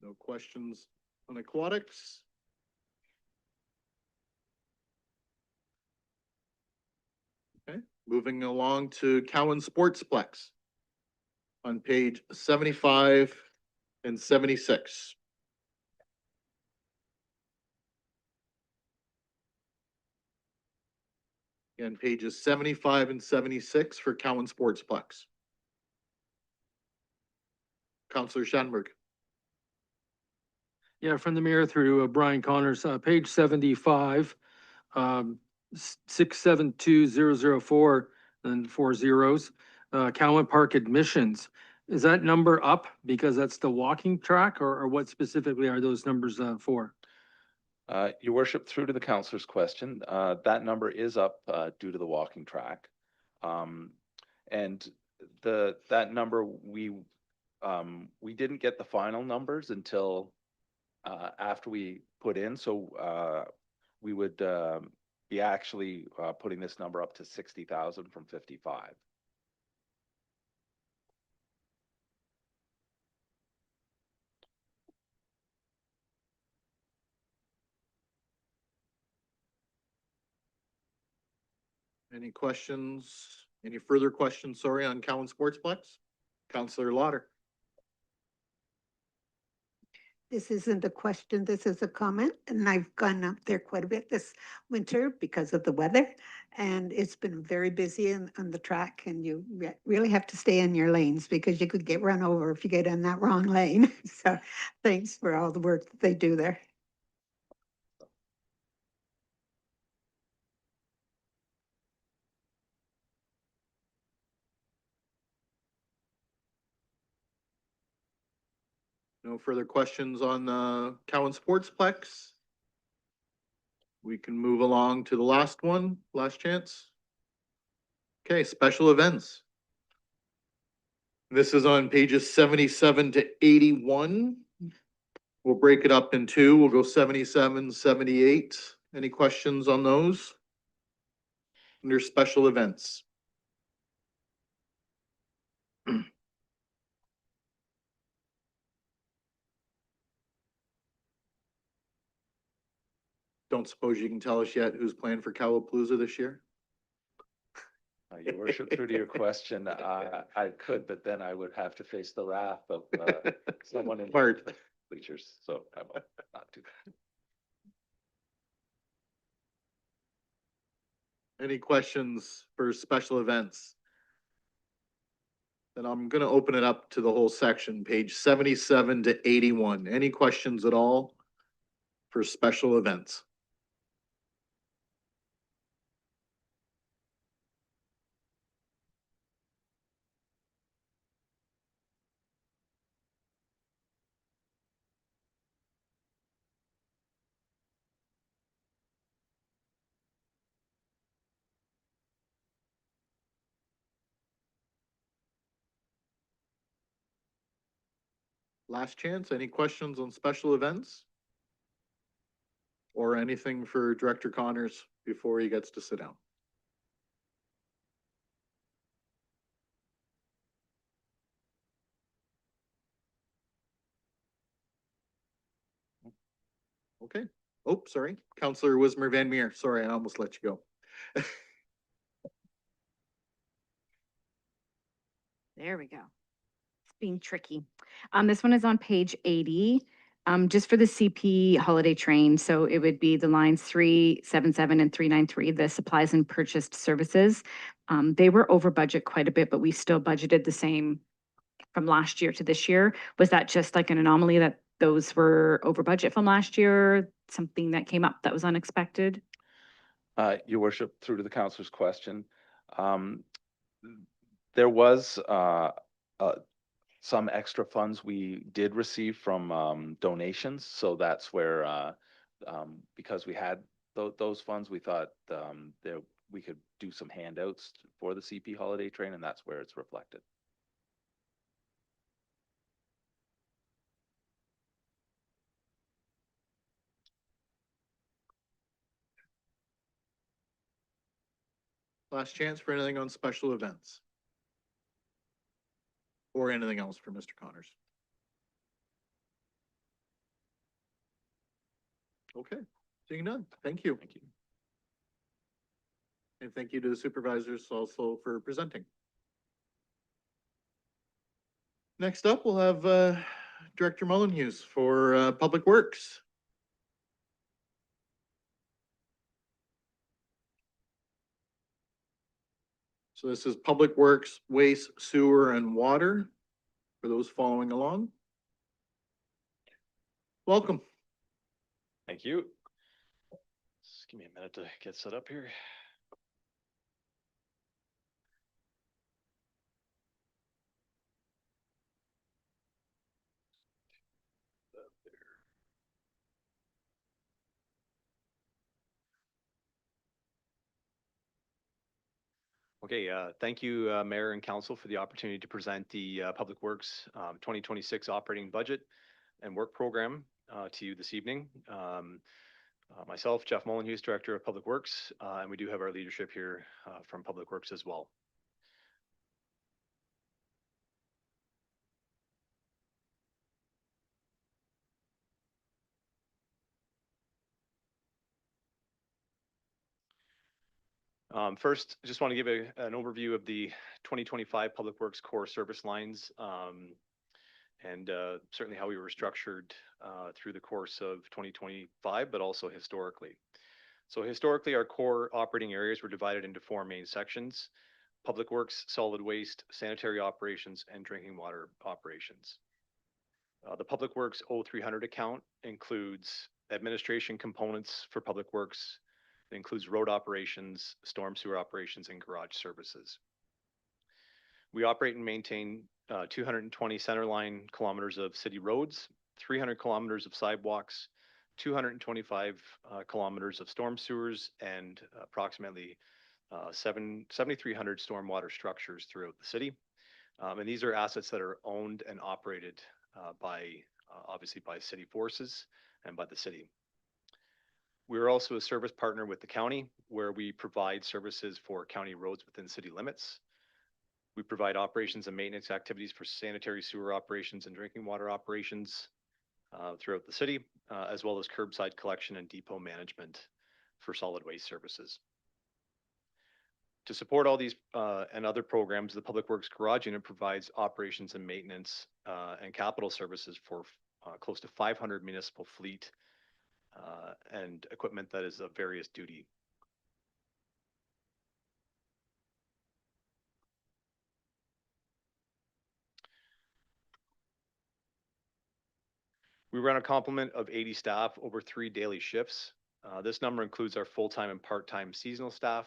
No questions on aquatics? Okay, moving along to Cowan Sportsplex on page 75 and 76. Again, pages 75 and 76 for Cowan Sportsplex. Counselor Shanberg. Yeah, from the mayor through Brian Connors, page 75, 672004, and 4 zeros. Cowan Park admissions, is that number up because that's the walking track, or what specifically are those numbers for? Your worship, through to the councillor's question, that number is up due to the walking track. And that number, we didn't get the final numbers until after we put in, so we would be actually putting this number up to 60,000 from 55. Any questions? Any further questions, sorry, on Cowan Sportsplex? Counselor Lauder. This isn't a question, this is a comment, and I've gone up there quite a bit this winter because of the weather. And it's been very busy on the track, and you really have to stay in your lanes because you could get run over if you get in that wrong lane. So thanks for all the work that they do there. No further questions on Cowan Sportsplex? We can move along to the last one, last chance. Okay, special events. This is on pages 77 to 81. We'll break it up in two. We'll go 77, 78. Any questions on those? Under special events. Don't suppose you can tell us yet who's playing for Cowapalooza this year? Your worship, through to your question, I could, but then I would have to face the wrath of someone in Bart. the bleachers, so I will not do that. Any questions for special events? Then I'm gonna open it up to the whole section, page 77 to 81. Any questions at all for special events? Last chance, any questions on special events? Or anything for Director Connors before he gets to sit down? Okay. Oh, sorry. Counselor Wismer Van Meer. Sorry, I almost let you go. There we go. being tricky. This one is on page 80, just for the CP holiday train. So it would be the lines 377 and 393, the supplies and purchased services. They were over budget quite a bit, but we still budgeted the same from last year to this year. Was that just like an anomaly that those were over budget from last year? Something that came up that was unexpected? Your worship, through to the councilor's question. There was some extra funds we did receive from donations, so that's where because we had those funds, we thought there we could do some handouts for the CP holiday train, and that's where it's reflected. Last chance for anything on special events. Or anything else for Mr. Connors. Okay, seeing none. Thank you. Thank you. And thank you to the supervisors also for presenting. Next up, we'll have Director Mullenhughes for Public Works. So this is Public Works, Waste, Sewer, and Water, for those following along. Welcome. Thank you. Just give me a minute to get set up here. Okay, thank you, Mayor and Council, for the opportunity to present the Public Works 2026 operating budget and work program to you this evening. Myself, Jeff Mullenhughes, Director of Public Works, and we do have our leadership here from Public Works as well. First, just want to give an overview of the 2025 Public Works core service lines and certainly how we were structured through the course of 2025, but also historically. So historically, our core operating areas were divided into four main sections: Public Works, Solid Waste, Sanitary Operations, and Drinking Water Operations. The Public Works 0300 account includes administration components for Public Works. It includes road operations, storm sewer operations, and garage services. We operate and maintain 220 centerline kilometers of city roads, 300 kilometers of sidewalks, 225 kilometers of storm sewers, and approximately 7,300 stormwater structures throughout the city. And these are assets that are owned and operated obviously by city forces and by the city. We're also a service partner with the county, where we provide services for county roads within city limits. We provide operations and maintenance activities for sanitary sewer operations and drinking water operations throughout the city, as well as curbside collection and depot management for solid waste services. To support all these and other programs, the Public Works Garage Unit provides operations and maintenance and capital services for close to 500 municipal fleet and equipment that is of various duty. We run a complement of 80 staff over 3 daily shifts. This number includes our full-time and part-time seasonal staff.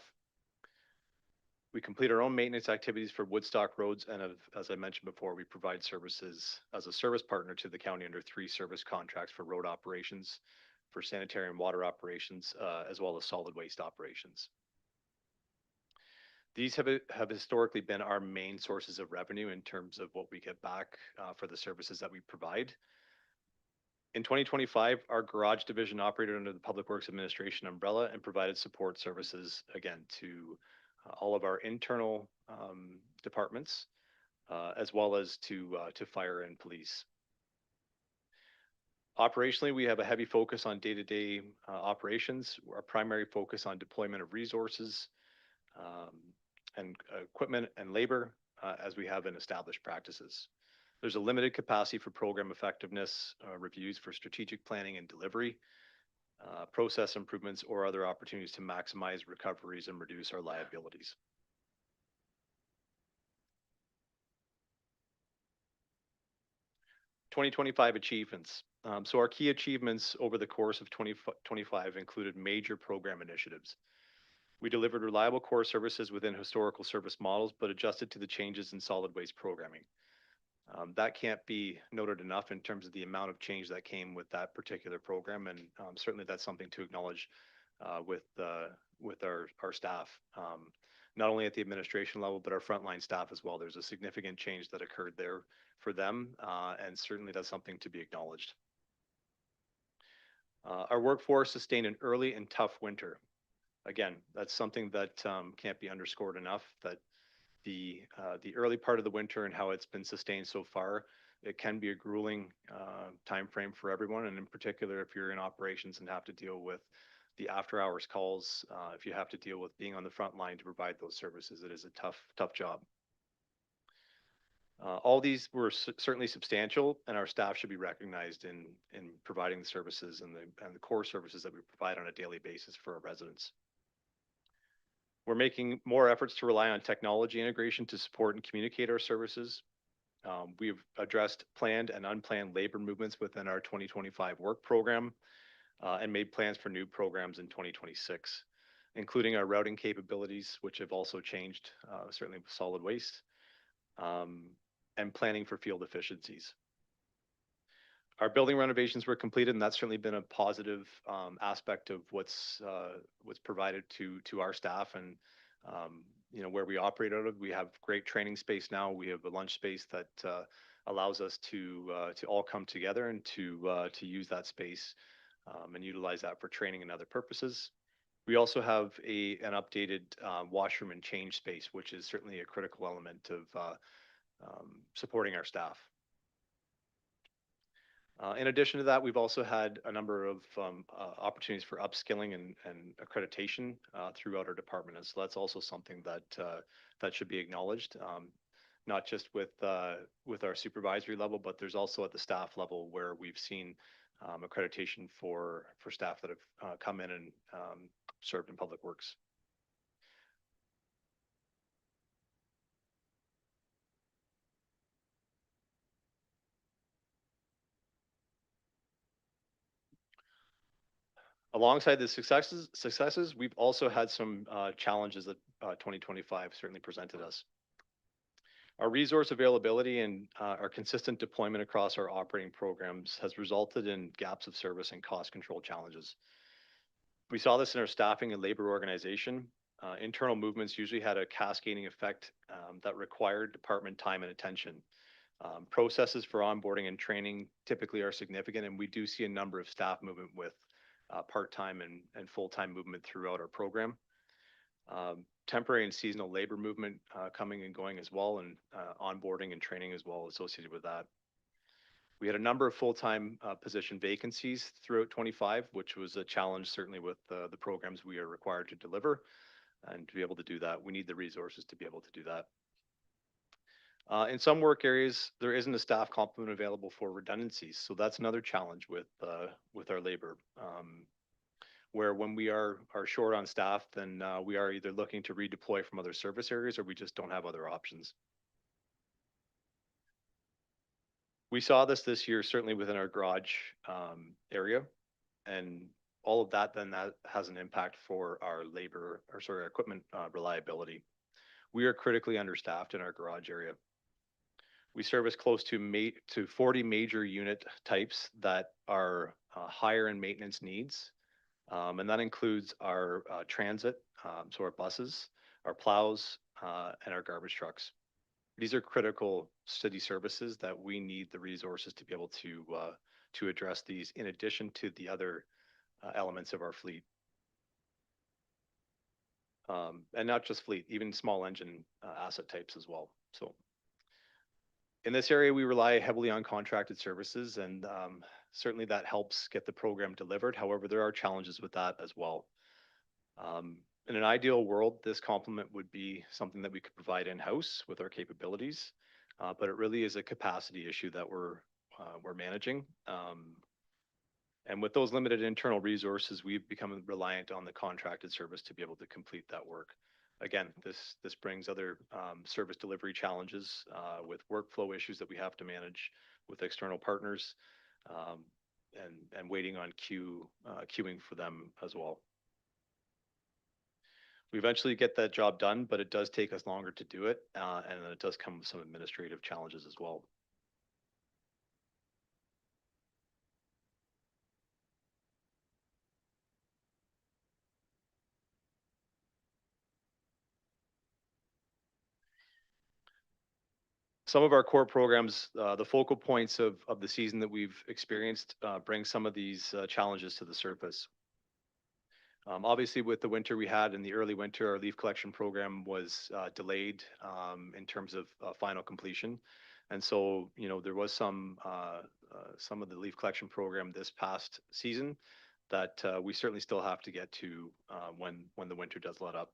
We complete our own maintenance activities for Woodstock roads, and as I mentioned before, we provide services as a service partner to the county under 3 service contracts for road operations, for sanitary and water operations, as well as solid waste operations. These have historically been our main sources of revenue in terms of what we get back for the services that we provide. In 2025, our garage division operated under the Public Works Administration umbrella and provided support services, again, to all of our internal departments, as well as to fire and police. Operationally, we have a heavy focus on day-to-day operations. Our primary focus on deployment of resources and equipment and labor, as we have in established practices. There's a limited capacity for program effectiveness reviews for strategic planning and delivery, process improvements, or other opportunities to maximize recoveries and reduce our liabilities. "2025 achievements. So our key achievements over the course of 2025 included major program initiatives. We delivered reliable core services within historical service models, but adjusted to the changes in solid waste programming. That can't be noted enough in terms of the amount of change that came with that particular program, and certainly that's something to acknowledge with our staff, not only at the administration level, but our frontline staff as well. There's a significant change that occurred there for them, and certainly that's something to be acknowledged. Our workforce sustained an early and tough winter. Again, that's something that can't be underscored enough, that the early part of the winter and how it's been sustained so far, it can be a grueling time frame for everyone, and in particular, if you're in operations and have to deal with the after hours calls, if you have to deal with being on the front line to provide those services, it is a tough job. All these were certainly substantial, and our staff should be recognized in providing the services and the core services that we provide on a daily basis for our residents. We're making more efforts to rely on technology integration to support and communicate our services. We've addressed planned and unplanned labor movements within our 2025 work program and made plans for new programs in 2026, including our routing capabilities, which have also changed, certainly with solid waste, and planning for field efficiencies. Our building renovations were completed, and that's certainly been a positive aspect of what's provided to our staff and where we operate out of. We have great training space now. We have a lunch space that allows us to all come together and to use that space and utilize that for training and other purposes. We also have an updated washroom and change space, which is certainly a critical element of supporting our staff. In addition to that, we've also had a number of opportunities for upskilling and accreditation throughout our department. And so that's also something that should be acknowledged, not just with our supervisory level, but there's also at the staff level where we've seen accreditation for staff that have come in and served in public works. Alongside the successes, we've also had some challenges that 2025 certainly presented us. Our resource availability and our consistent deployment across our operating programs has resulted in gaps of service and cost control challenges. We saw this in our staffing and labor organization. Internal movements usually had a cascading effect that required department time and attention. Processes for onboarding and training typically are significant, and we do see a number of staff movement with part-time and full-time movement throughout our program. Temporary and seasonal labor movement coming and going as well, and onboarding and training as well associated with that. We had a number of full-time position vacancies throughout 25, which was a challenge certainly with the programs we are required to deliver. And to be able to do that, we need the resources to be able to do that. In some work areas, there isn't a staff complement available for redundancies. So that's another challenge with our labor, where when we are short on staff, then we are either looking to redeploy from other service areas or we just don't have other options. We saw this year, certainly within our garage area, and all of that then that has an impact for our equipment reliability. We are critically understaffed in our garage area. We service close to 40 major unit types that are higher in maintenance needs. And that includes our transit, so our buses, our plows, and our garbage trucks. These are critical city services that we need the resources to be able to address these in addition to the other elements of our fleet. And not just fleet, even small engine asset types as well. So in this area, we rely heavily on contracted services, and certainly that helps get the program delivered. However, there are challenges with that as well. In an ideal world, this complement would be something that we could provide in-house with our capabilities. but it really is a capacity issue that we're managing. And with those limited internal resources, we've become reliant on the contracted service to be able to complete that work. Again, this brings other service delivery challenges with workflow issues that we have to manage with external partners, and waiting on queuing for them as well. We eventually get that job done, but it does take us longer to do it, and it does come with some administrative challenges as well. Some of our core programs, the focal points of the season that we've experienced, bring some of these challenges to the surface. Obviously, with the winter we had in the early winter, our leaf collection program was delayed in terms of final completion. And so, you know, there was some of the leaf collection program this past season that we certainly still have to get to when the winter does let up.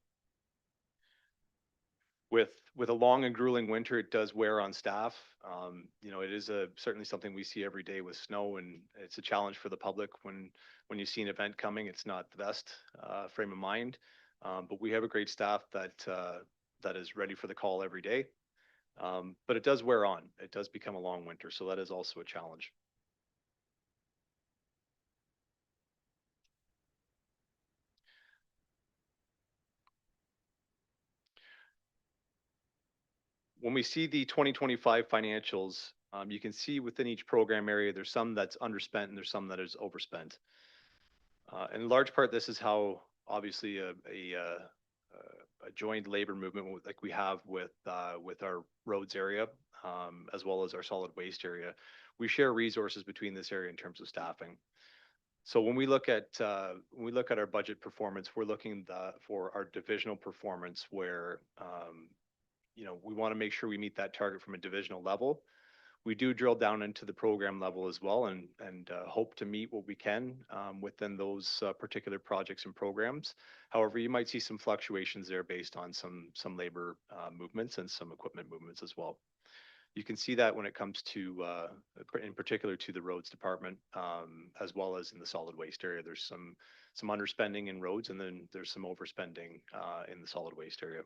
With a long and grueling winter, it does wear on staff. You know, it is certainly something we see every day with snow, and it's a challenge for the public when you see an event coming. It's not the best frame of mind, but we have a great staff that is ready for the call every day. But it does wear on. It does become a long winter, so that is also a challenge. When we see the 2025 financials, you can see within each program area, there's some that's underspent and there's some that is overspent. In large part, this is how obviously a joint labor movement like we have with our roads area, as well as our solid waste area. We share resources between this area in terms of staffing. So when we look at our budget performance, we're looking for our divisional performance where you know, we want to make sure we meet that target from a divisional level. We do drill down into the program level as well, and hope to meet what we can within those particular projects and programs. However, you might see some fluctuations there based on some labor movements and some equipment movements as well. You can see that when it comes to, in particular, to the roads department, as well as in the solid waste area. There's some underspending in roads, and then there's some overspending in the solid waste area.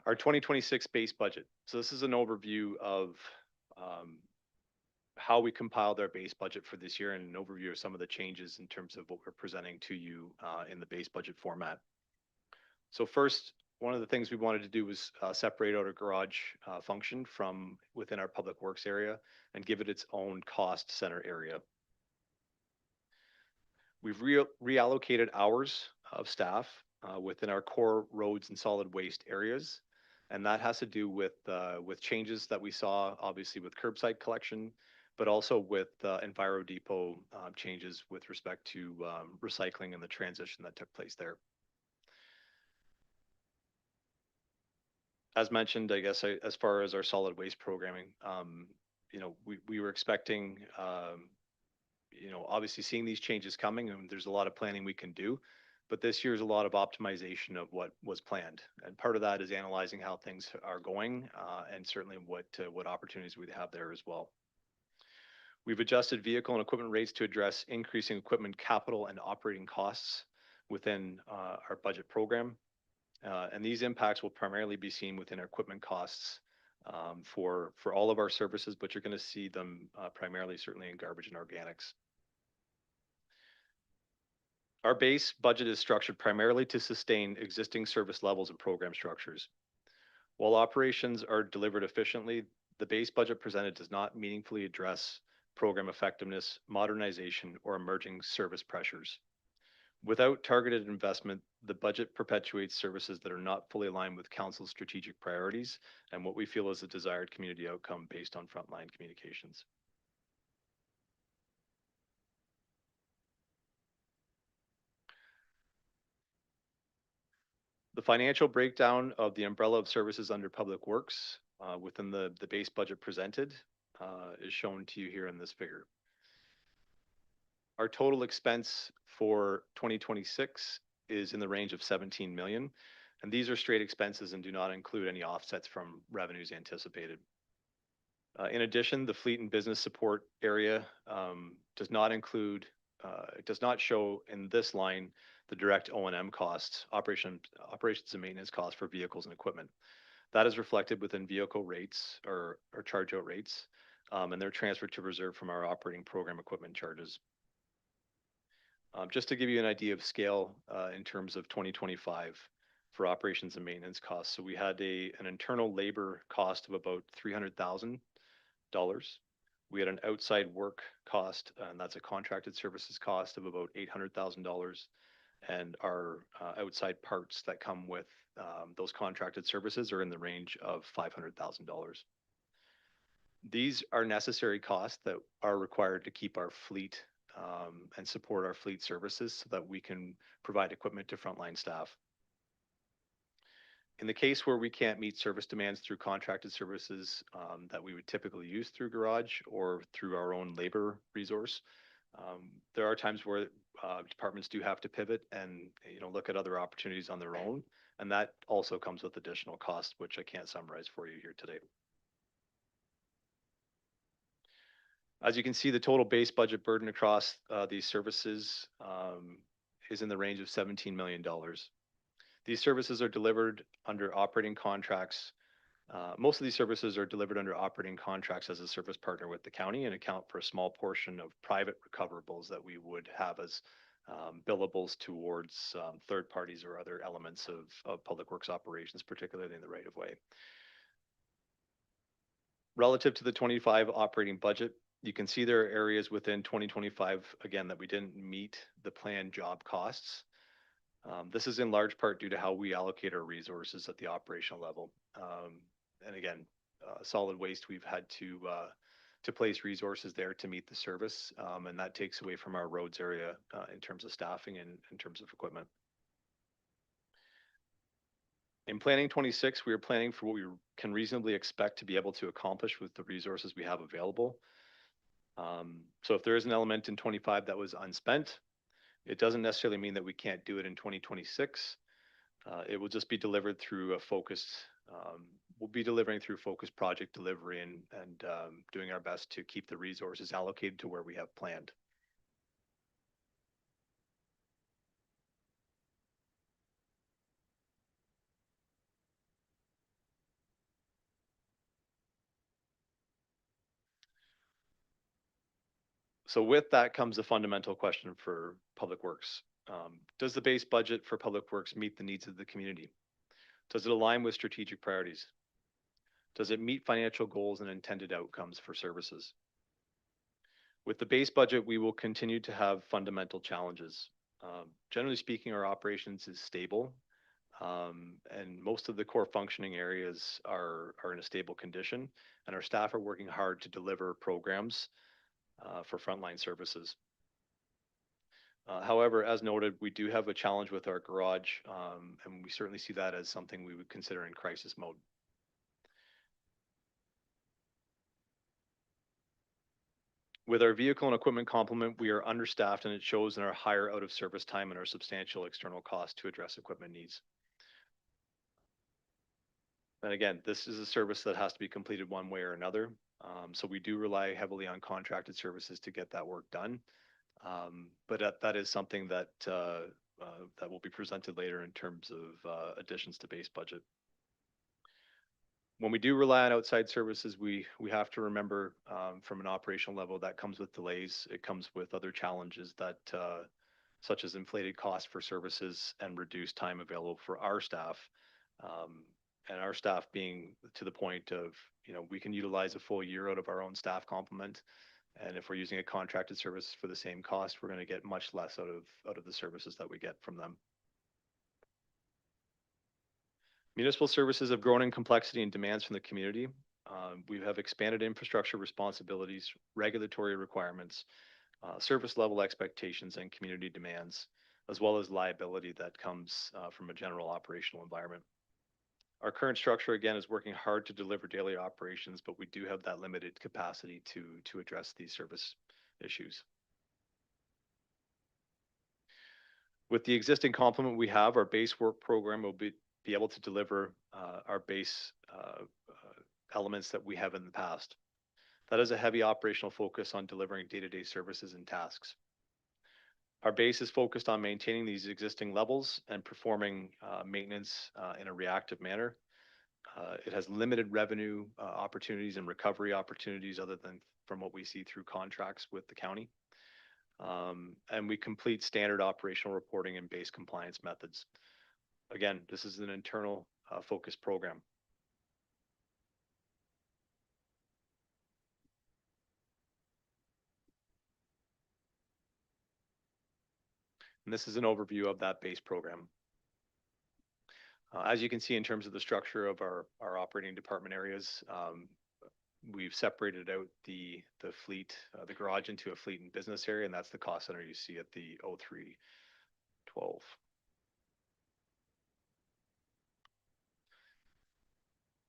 Our 2026 base budget. So this is an overview of how we compiled our base budget for this year, and an overview of some of the changes in terms of what we're presenting to you in the base budget format. So first, one of the things we wanted to do was separate out a garage function from within our public works area and give it its own cost center area. We've reallocated hours of staff within our core roads and solid waste areas. And that has to do with changes that we saw, obviously, with curbside collection, but also with Enviro Depot changes with respect to recycling and the transition that took place there. As mentioned, I guess, as far as our solid waste programming, you know, we were expecting, you know, obviously seeing these changes coming, and there's a lot of planning we can do. But this year's a lot of optimization of what was planned. And part of that is analyzing how things are going, and certainly what opportunities we have there as well. We've adjusted vehicle and equipment rates to address increasing equipment capital and operating costs within our budget program. And these impacts will primarily be seen within our equipment costs for all of our services, but you're going to see them primarily certainly in garbage and organics. Our base budget is structured primarily to sustain existing service levels and program structures. While operations are delivered efficiently, the base budget presented does not meaningfully address program effectiveness, modernization, or emerging service pressures. Without targeted investment, the budget perpetuates services that are not fully aligned with Council's strategic priorities and what we feel is the desired community outcome based on frontline communications. The financial breakdown of the umbrella of services under Public Works within the base budget presented is shown to you here in this figure. Our total expense for 2026 is in the range of 17 million. And these are straight expenses and do not include any offsets from revenues anticipated. In addition, the fleet and business support area does not include, it does not show in this line the direct O&M costs, operations and maintenance costs for vehicles and equipment. That is reflected within vehicle rates or charge out rates, and they're transferred to reserve from our operating program equipment charges. Just to give you an idea of scale in terms of 2025 for operations and maintenance costs. So we had an internal labor cost of about $300,000. We had an outside work cost, and that's a contracted services cost of about $800,000. And our outside parts that come with those contracted services are in the range of $500,000. These are necessary costs that are required to keep our fleet and support our fleet services so that we can provide equipment to frontline staff. In the case where we can't meet service demands through contracted services that we would typically use through Garage or through our own labor resource, there are times where departments do have to pivot and look at other opportunities on their own, and that also comes with additional costs, which I can't summarize for you here today. As you can see, the total base budget burden across these services is in the range of $17 million. These services are delivered under operating contracts. Most of these services are delivered under operating contracts as a service partner with the county and account for a small portion of private recoverables that we would have as billables towards third parties or other elements of public works operations, particularly in the right of way. Relative to the 25 operating budget, you can see there are areas within 2025, again, that we didn't meet the planned job costs. This is in large part due to how we allocate our resources at the operational level. And again, solid waste, we've had to place resources there to meet the service, and that takes away from our roads area in terms of staffing and in terms of equipment. In planning 26, we are planning for what we can reasonably expect to be able to accomplish with the resources we have available. So if there is an element in 25 that was unspent, it doesn't necessarily mean that we can't do it in 2026. It will just be delivered through a focused, we'll be delivering through focused project delivery and doing our best to keep the resources allocated to where we have planned. So with that comes a fundamental question for Public Works. Does the base budget for Public Works meet the needs of the community? Does it align with strategic priorities? Does it meet financial goals and intended outcomes for services? With the base budget, we will continue to have fundamental challenges. Generally speaking, our operations is stable, and most of the core functioning areas are in a stable condition, and our staff are working hard to deliver programs for frontline services. However, as noted, we do have a challenge with our garage, and we certainly see that as something we would consider in crisis mode. With our vehicle and equipment complement, we are understaffed, and it shows in our higher out of service time and our substantial external costs to address equipment needs. And again, this is a service that has to be completed one way or another. So we do rely heavily on contracted services to get that work done. But that is something that will be presented later in terms of additions to base budget. When we do rely on outside services, we have to remember from an operational level that comes with delays. It comes with other challenges that such as inflated costs for services and reduced time available for our staff. And our staff being to the point of, we can utilize a full year out of our own staff complement. And if we're using a contracted service for the same cost, we're going to get much less out of the services that we get from them. Municipal services have grown in complexity and demands from the community. We have expanded infrastructure responsibilities, regulatory requirements, service level expectations, and community demands, as well as liability that comes from a general operational environment. Our current structure, again, is working hard to deliver daily operations, but we do have that limited capacity to address these service issues. With the existing complement we have, our base work program will be able to deliver our base elements that we have in the past. That is a heavy operational focus on delivering day-to-day services and tasks. Our base is focused on maintaining these existing levels and performing maintenance in a reactive manner. It has limited revenue opportunities and recovery opportunities other than from what we see through contracts with the county. And we complete standard operational reporting and base compliance methods. Again, this is an internal focused program. And this is an overview of that base program. As you can see in terms of the structure of our operating department areas, we've separated out the fleet, the garage into a fleet and business area, and that's the cost center you see at the 0312.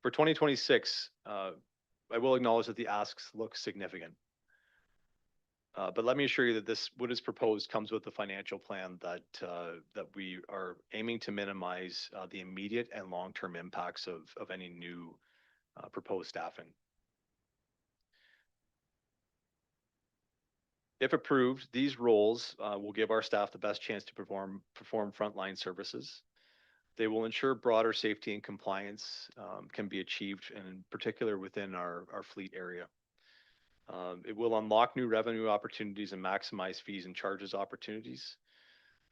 For 2026, I will acknowledge that the asks look significant. But let me assure you that what is proposed comes with a financial plan that we are aiming to minimize the immediate and long-term impacts of any new proposed staffing. If approved, these roles will give our staff the best chance to perform frontline services. They will ensure broader safety and compliance can be achieved, and in particular within our fleet area. It will unlock new revenue opportunities and maximize fees and charges opportunities.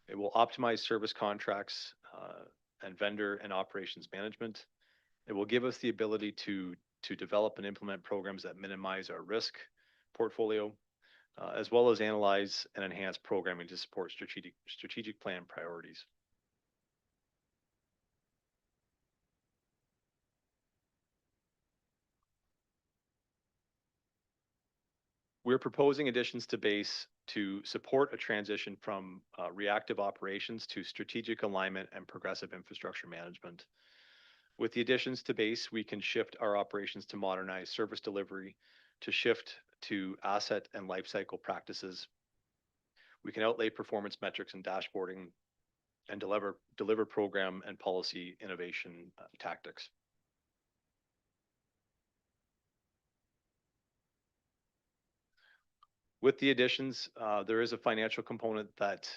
It will optimize service contracts and vendor and operations management. It will give us the ability to develop and implement programs that minimize our risk portfolio, as well as analyze and enhance programming to support strategic plan priorities. We're proposing additions to base to support a transition from reactive operations to strategic alignment and progressive infrastructure management. With the additions to base, we can shift our operations to modernize service delivery, to shift to asset and lifecycle practices. We can outlay performance metrics and dashboarding and deliver program and policy innovation tactics. With the additions, there is a financial component that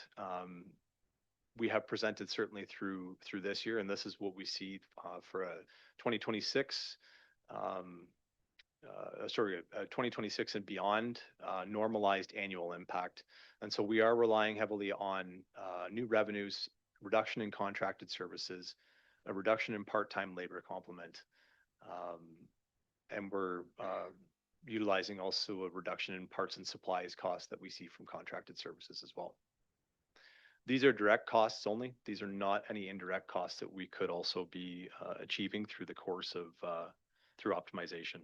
we have presented certainly through this year, and this is what we see for a 2026, 2026 and beyond normalized annual impact. And so we are relying heavily on new revenues, reduction in contracted services, a reduction in part-time labor complement, and we're utilizing also a reduction in parts and supplies costs that we see from contracted services as well. These are direct costs only. These are not any indirect costs that we could also be achieving through the course of through optimization.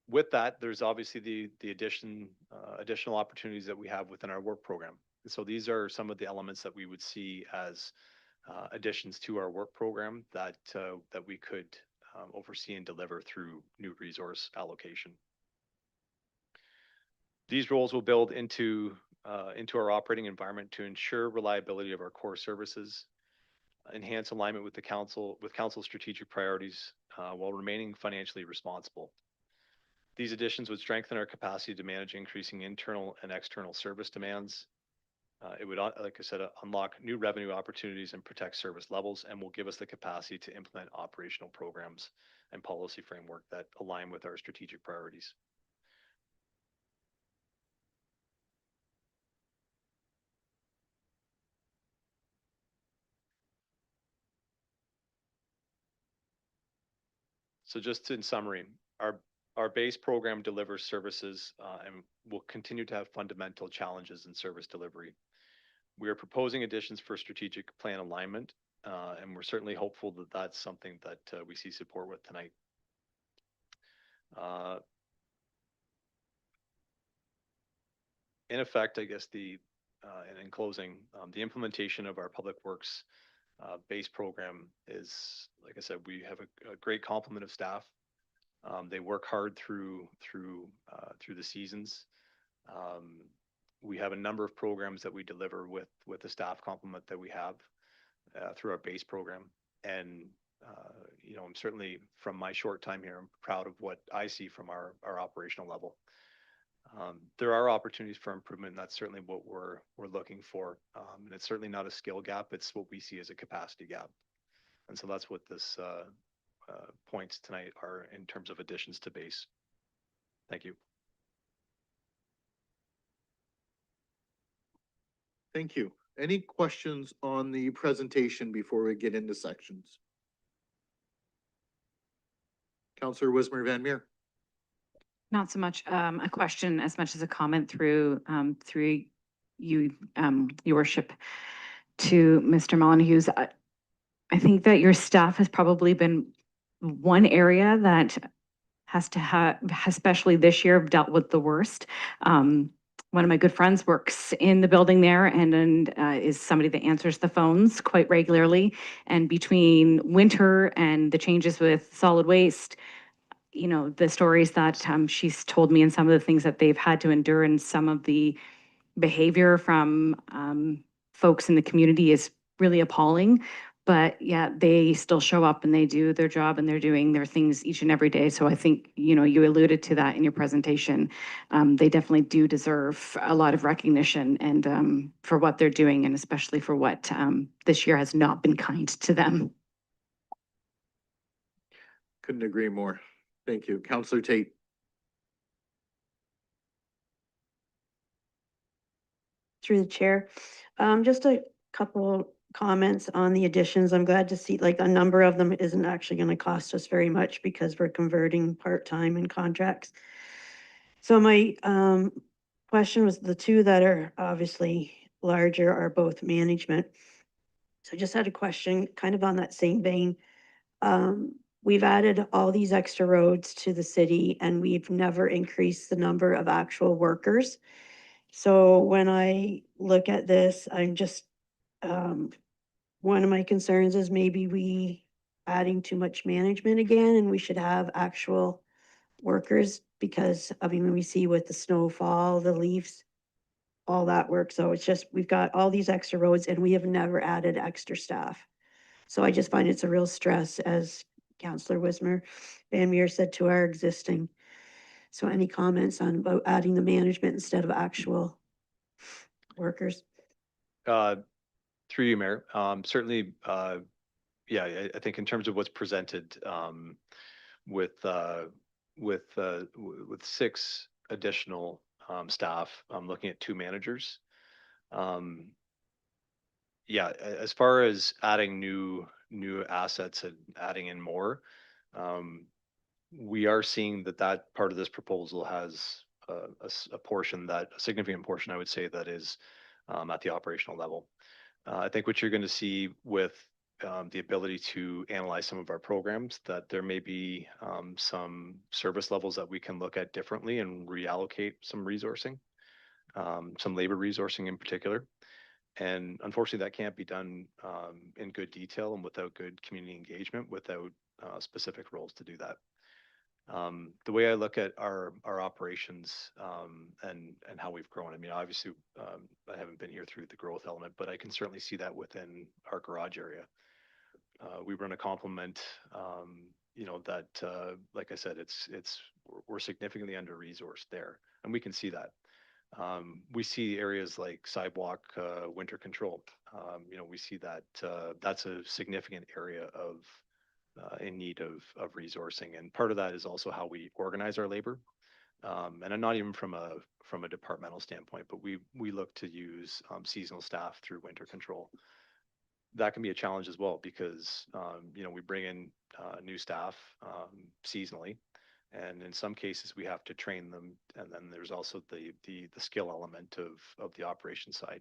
With that, there's obviously the additional opportunities that we have within our work program. And so these are some of the elements that we would see as additions to our work program that we could oversee and deliver through new resource allocation. These roles will build into our operating environment to ensure reliability of our core services, enhance alignment with council's strategic priorities while remaining financially responsible. These additions would strengthen our capacity to manage increasing internal and external service demands. It would, like I said, unlock new revenue opportunities and protect service levels, and will give us the capacity to implement operational programs and policy framework that align with our strategic priorities. So just in summary, our base program delivers services and will continue to have fundamental challenges in service delivery. We are proposing additions for strategic plan alignment, and we're certainly hopeful that that's something that we see support with tonight. In effect, I guess and in closing, the implementation of our Public Works base program is, like I said, we have a great complement of staff. They work hard through the seasons. We have a number of programs that we deliver with the staff complement that we have through our base program. And, I'm certainly, from my short time here, I'm proud of what I see from our operational level. There are opportunities for improvement, and that's certainly what we're looking for. And it's certainly not a skill gap, it's what we see as a capacity gap. And so that's what this points tonight are in terms of additions to base. Thank you. Thank you. Any questions on the presentation before we get into sections? Councillor Wismer Van Meer. Not so much a question as much as a comment through you, your worship, to Mr. Molyneux's. I think that your staff has probably been one area that has to have, especially this year, dealt with the worst. One of my good friends works in the building there and is somebody that answers the phones quite regularly. And between winter and the changes with solid waste, the stories that she's told me and some of the things that they've had to endure and some of the behavior from folks in the community is really appalling. But yeah, they still show up and they do their job and they're doing their things each and every day. So I think, you alluded to that in your presentation. They definitely do deserve a lot of recognition and for what they're doing, and especially for what this year has not been kind to them. Couldn't agree more. Thank you. Councillor Tate. Through the chair. Just a couple comments on the additions. I'm glad to see like a number of them isn't actually going to cost us very much because we're converting part-time and contracts. So my question was the two that are obviously larger are both management. So I just had a question kind of on that same vein. We've added all these extra roads to the city and we've never increased the number of actual workers. So when I look at this, I'm just, one of my concerns is maybe we adding too much management again and we should have actual workers because we see with the snowfall, the leaves, all that work. So it's just, we've got all these extra roads and we have never added extra staff. So I just find it's a real stress, as Councillor Wismer Van Meer said, to our existing. So any comments on about adding the management instead of actual workers? Through you, Mayor. Certainly, yeah, I think in terms of what's presented with 6 additional staff, looking at 2 managers. Yeah, as far as adding new assets and adding in more, we are seeing that part of this proposal has a significant portion, I would say, that is at the operational level. I think what you're going to see with the ability to analyze some of our programs, that there may be some service levels that we can look at differently and reallocate some resourcing, some labor resourcing in particular. And unfortunately, that can't be done in good detail and without good community engagement, without specific roles to do that. The way I look at our operations and how we've grown, obviously, I haven't been here through the growth element, but I can certainly see that within our garage area. We run a complement, that, like I said, we're significantly under-resourced there, and we can see that. We see areas like sidewalk, winter control. We see that that's a significant area in need of resourcing, and part of that is also how we organize our labor. And not even from a departmental standpoint, but we look to use seasonal staff through winter control. That can be a challenge as well because we bring in new staff seasonally, and in some cases we have to train them, and then there's also the skill element of the operation side.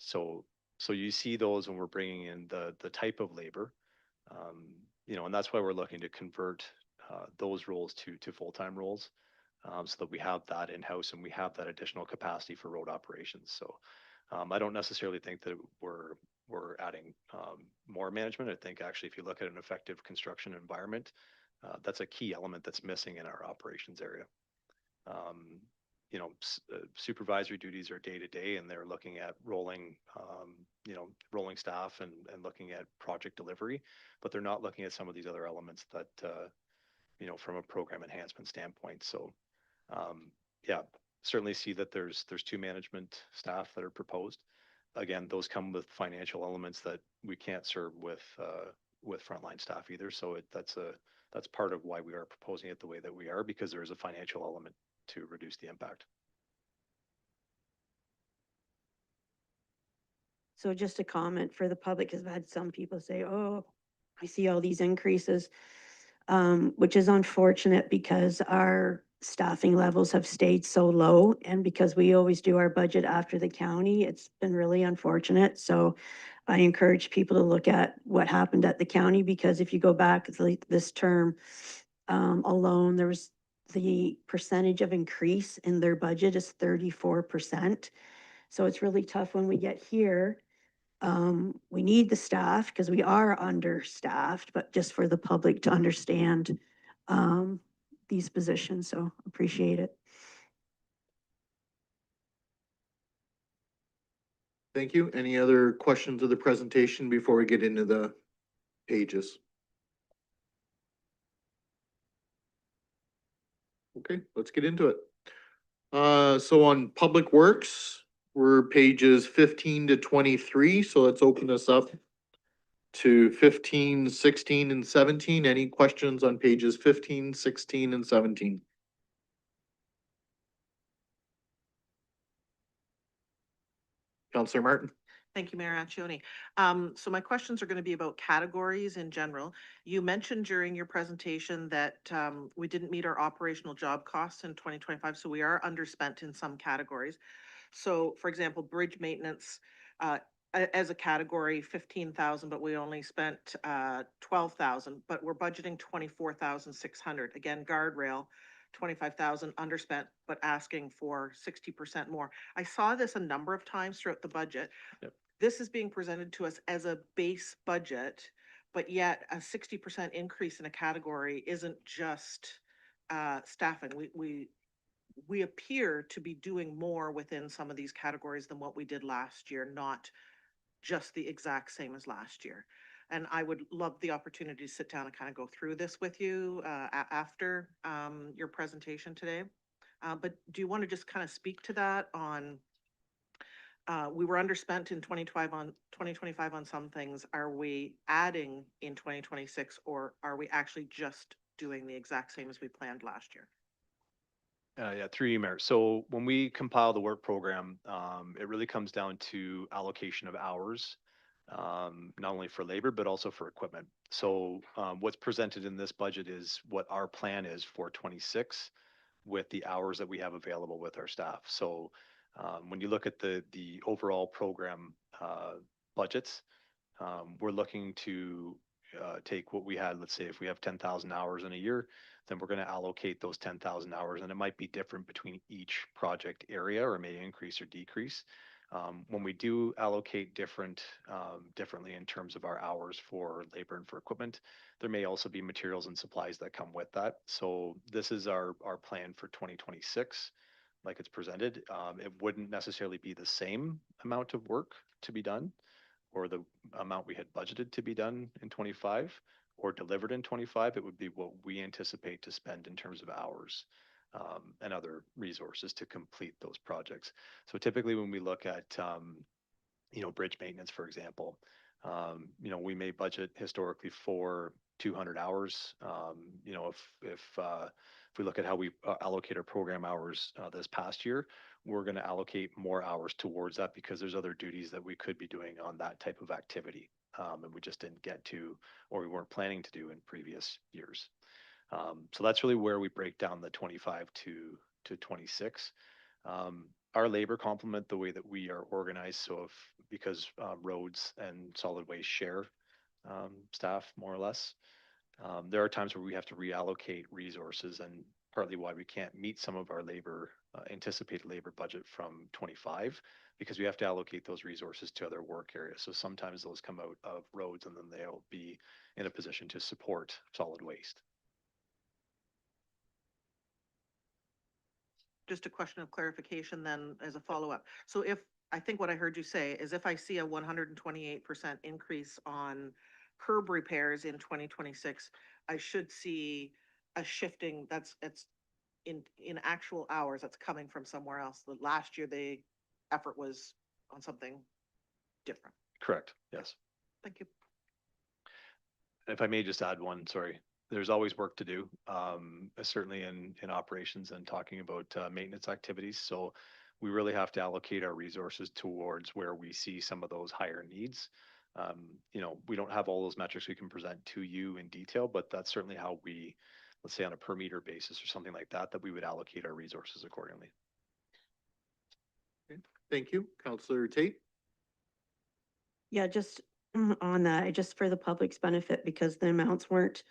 So you see those when we're bringing in the type of labor, and that's why we're looking to convert those roles to full-time roles, so that we have that in-house and we have that additional capacity for road operations. So I don't necessarily think that we're adding more management. I think actually, if you look at an effective construction environment, That's a key element that's missing in our operations area. Supervisory duties are day to day, and they're looking at rolling, rolling staff and looking at project delivery, but they're not looking at some of these other elements that, from a program enhancement standpoint. So, yeah, certainly see that there's two management staff that are proposed. Again, those come with financial elements that we can't serve with frontline staff either. So that's part of why we are proposing it the way that we are, because there is a financial element to reduce the impact. So just a comment for the public, because I've had some people say, oh, I see all these increases, which is unfortunate because our staffing levels have stayed so low. And because we always do our budget after the county, it's been really unfortunate. So I encourage people to look at what happened at the county, because if you go back this term alone, there was the percentage of increase in their budget is 34%. So it's really tough when we get here. We need the staff because we are understaffed, but just for the public to understand these positions, so appreciate it. Thank you. Any other questions of the presentation before we get into the pages? Okay, let's get into it. So on Public Works, we're pages 15 to 23, so let's open this up to 15, 16, and 17. Any questions on pages 15, 16, and 17? Counselor Martin? Thank you, Mayor Accioni. So my questions are going to be about categories in general. You mentioned during your presentation that we didn't meet our operational job costs in 2025, so we are underspent in some categories. So for example, bridge maintenance, as a category, 15,000, but we only spent 12,000, but we're budgeting 24,600. Again, guardrail, 25,000 underspent, but asking for 60% more. I saw this a number of times throughout the budget. Yep. This is being presented to us as a base budget, but yet a 60% increase in a category isn't just staffing. We appear to be doing more within some of these categories than what we did last year, not just the exact same as last year. And I would love the opportunity to sit down and kind of go through this with you after your presentation today. But do you want to just kind of speak to that on, we were underspent in 2025 on some things. Are we adding in 2026, or are we actually just doing the exact same as we planned last year? Yeah, through you, Mayor. So when we compile the work program, it really comes down to allocation of hours, not only for labor, but also for equipment. So what's presented in this budget is what our plan is for 26 with the hours that we have available with our staff. So when you look at the overall program budgets, we're looking to take what we had. Let's say if we have 10,000 hours in a year, then we're going to allocate those 10,000 hours, and it might be different between each project area, or may increase or decrease. When we do allocate differently in terms of our hours for labor and for equipment, there may also be materials and supplies that come with that. So this is our plan for 2026, like it's presented. It wouldn't necessarily be the same amount of work to be done, or the amount we had budgeted to be done in 25 or delivered in 25. It would be what we anticipate to spend in terms of hours and other resources to complete those projects. So typically when we look at, bridge maintenance, for example, we may budget historically for 200 hours. If we look at how we allocate our program hours this past year, we're going to allocate more hours towards that because there's other duties that we could be doing on that type of activity. And we just didn't get to, or we weren't planning to do in previous years. So that's really where we break down the 25 to 26. Our labor complement the way that we are organized. So because roads and solid waste share staff more or less, there are times where we have to reallocate resources, and partly why we can't meet some of our anticipated labor budget from 25, because we have to allocate those resources to other work areas. So sometimes those come out of roads, and then they'll be in a position to support solid waste. just a question of clarification then as a follow-up. So if, I think what I heard you say is if I see a 128% increase on curb repairs in 2026, I should see a shifting, it's in actual hours, that's coming from somewhere else. The last year, the effort was on something different. Correct, yes. Thank you. If I may just add one, sorry, there's always work to do, certainly in operations and talking about maintenance activities. So we really have to allocate our resources towards where we see some of those higher needs. You know, we don't have all those metrics we can present to you in detail, but that's certainly how we, let's say on a per meter basis or something like that, that we would allocate our resources accordingly. Thank you. Councillor Tate? Yeah, just on that, just for the public's benefit, because the amounts weren't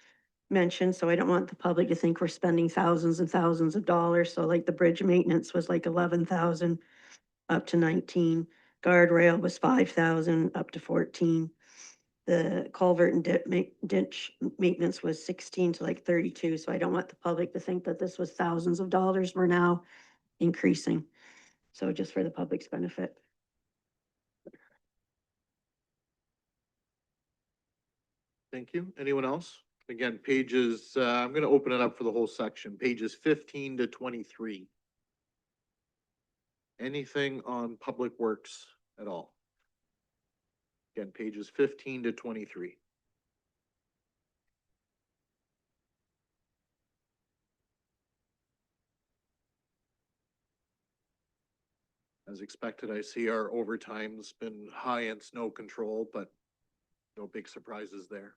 mentioned, so I don't want the public to think we're spending thousands and thousands of dollars. So like the bridge maintenance was like 11,000 up to 19. Guardrail was 5,000 up to 14. The culvert and ditch maintenance was 16 to like 32. So I don't want the public to think that this was thousands of dollars. We're now increasing. So just for the public's benefit. Thank you. Anyone else? Again, pages, I'm gonna open it up for the whole section, pages 15 to 23. Anything on Public Works at all? Again, pages 15 to 23. As expected, I see our overtime's been high in snow control, but no big surprises there.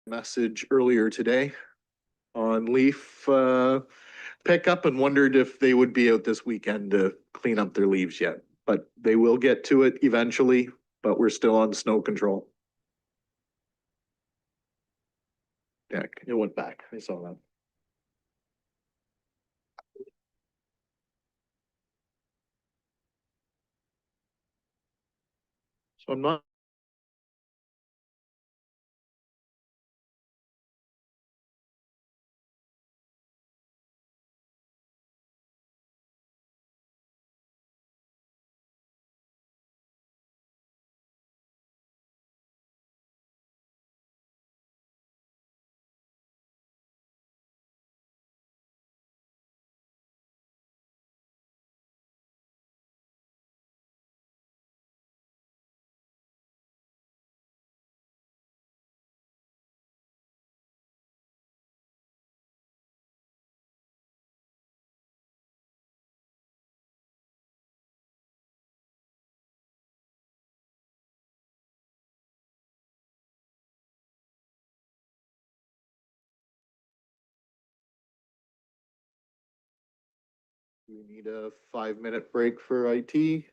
Message earlier today on leaf pickup and wondered if they would be out this weekend to clean up their leaves yet. But they will get to it eventually, but we're still on snow control. Yeah, it went back. I saw that. So I'm not we need a 5-minute break for IT.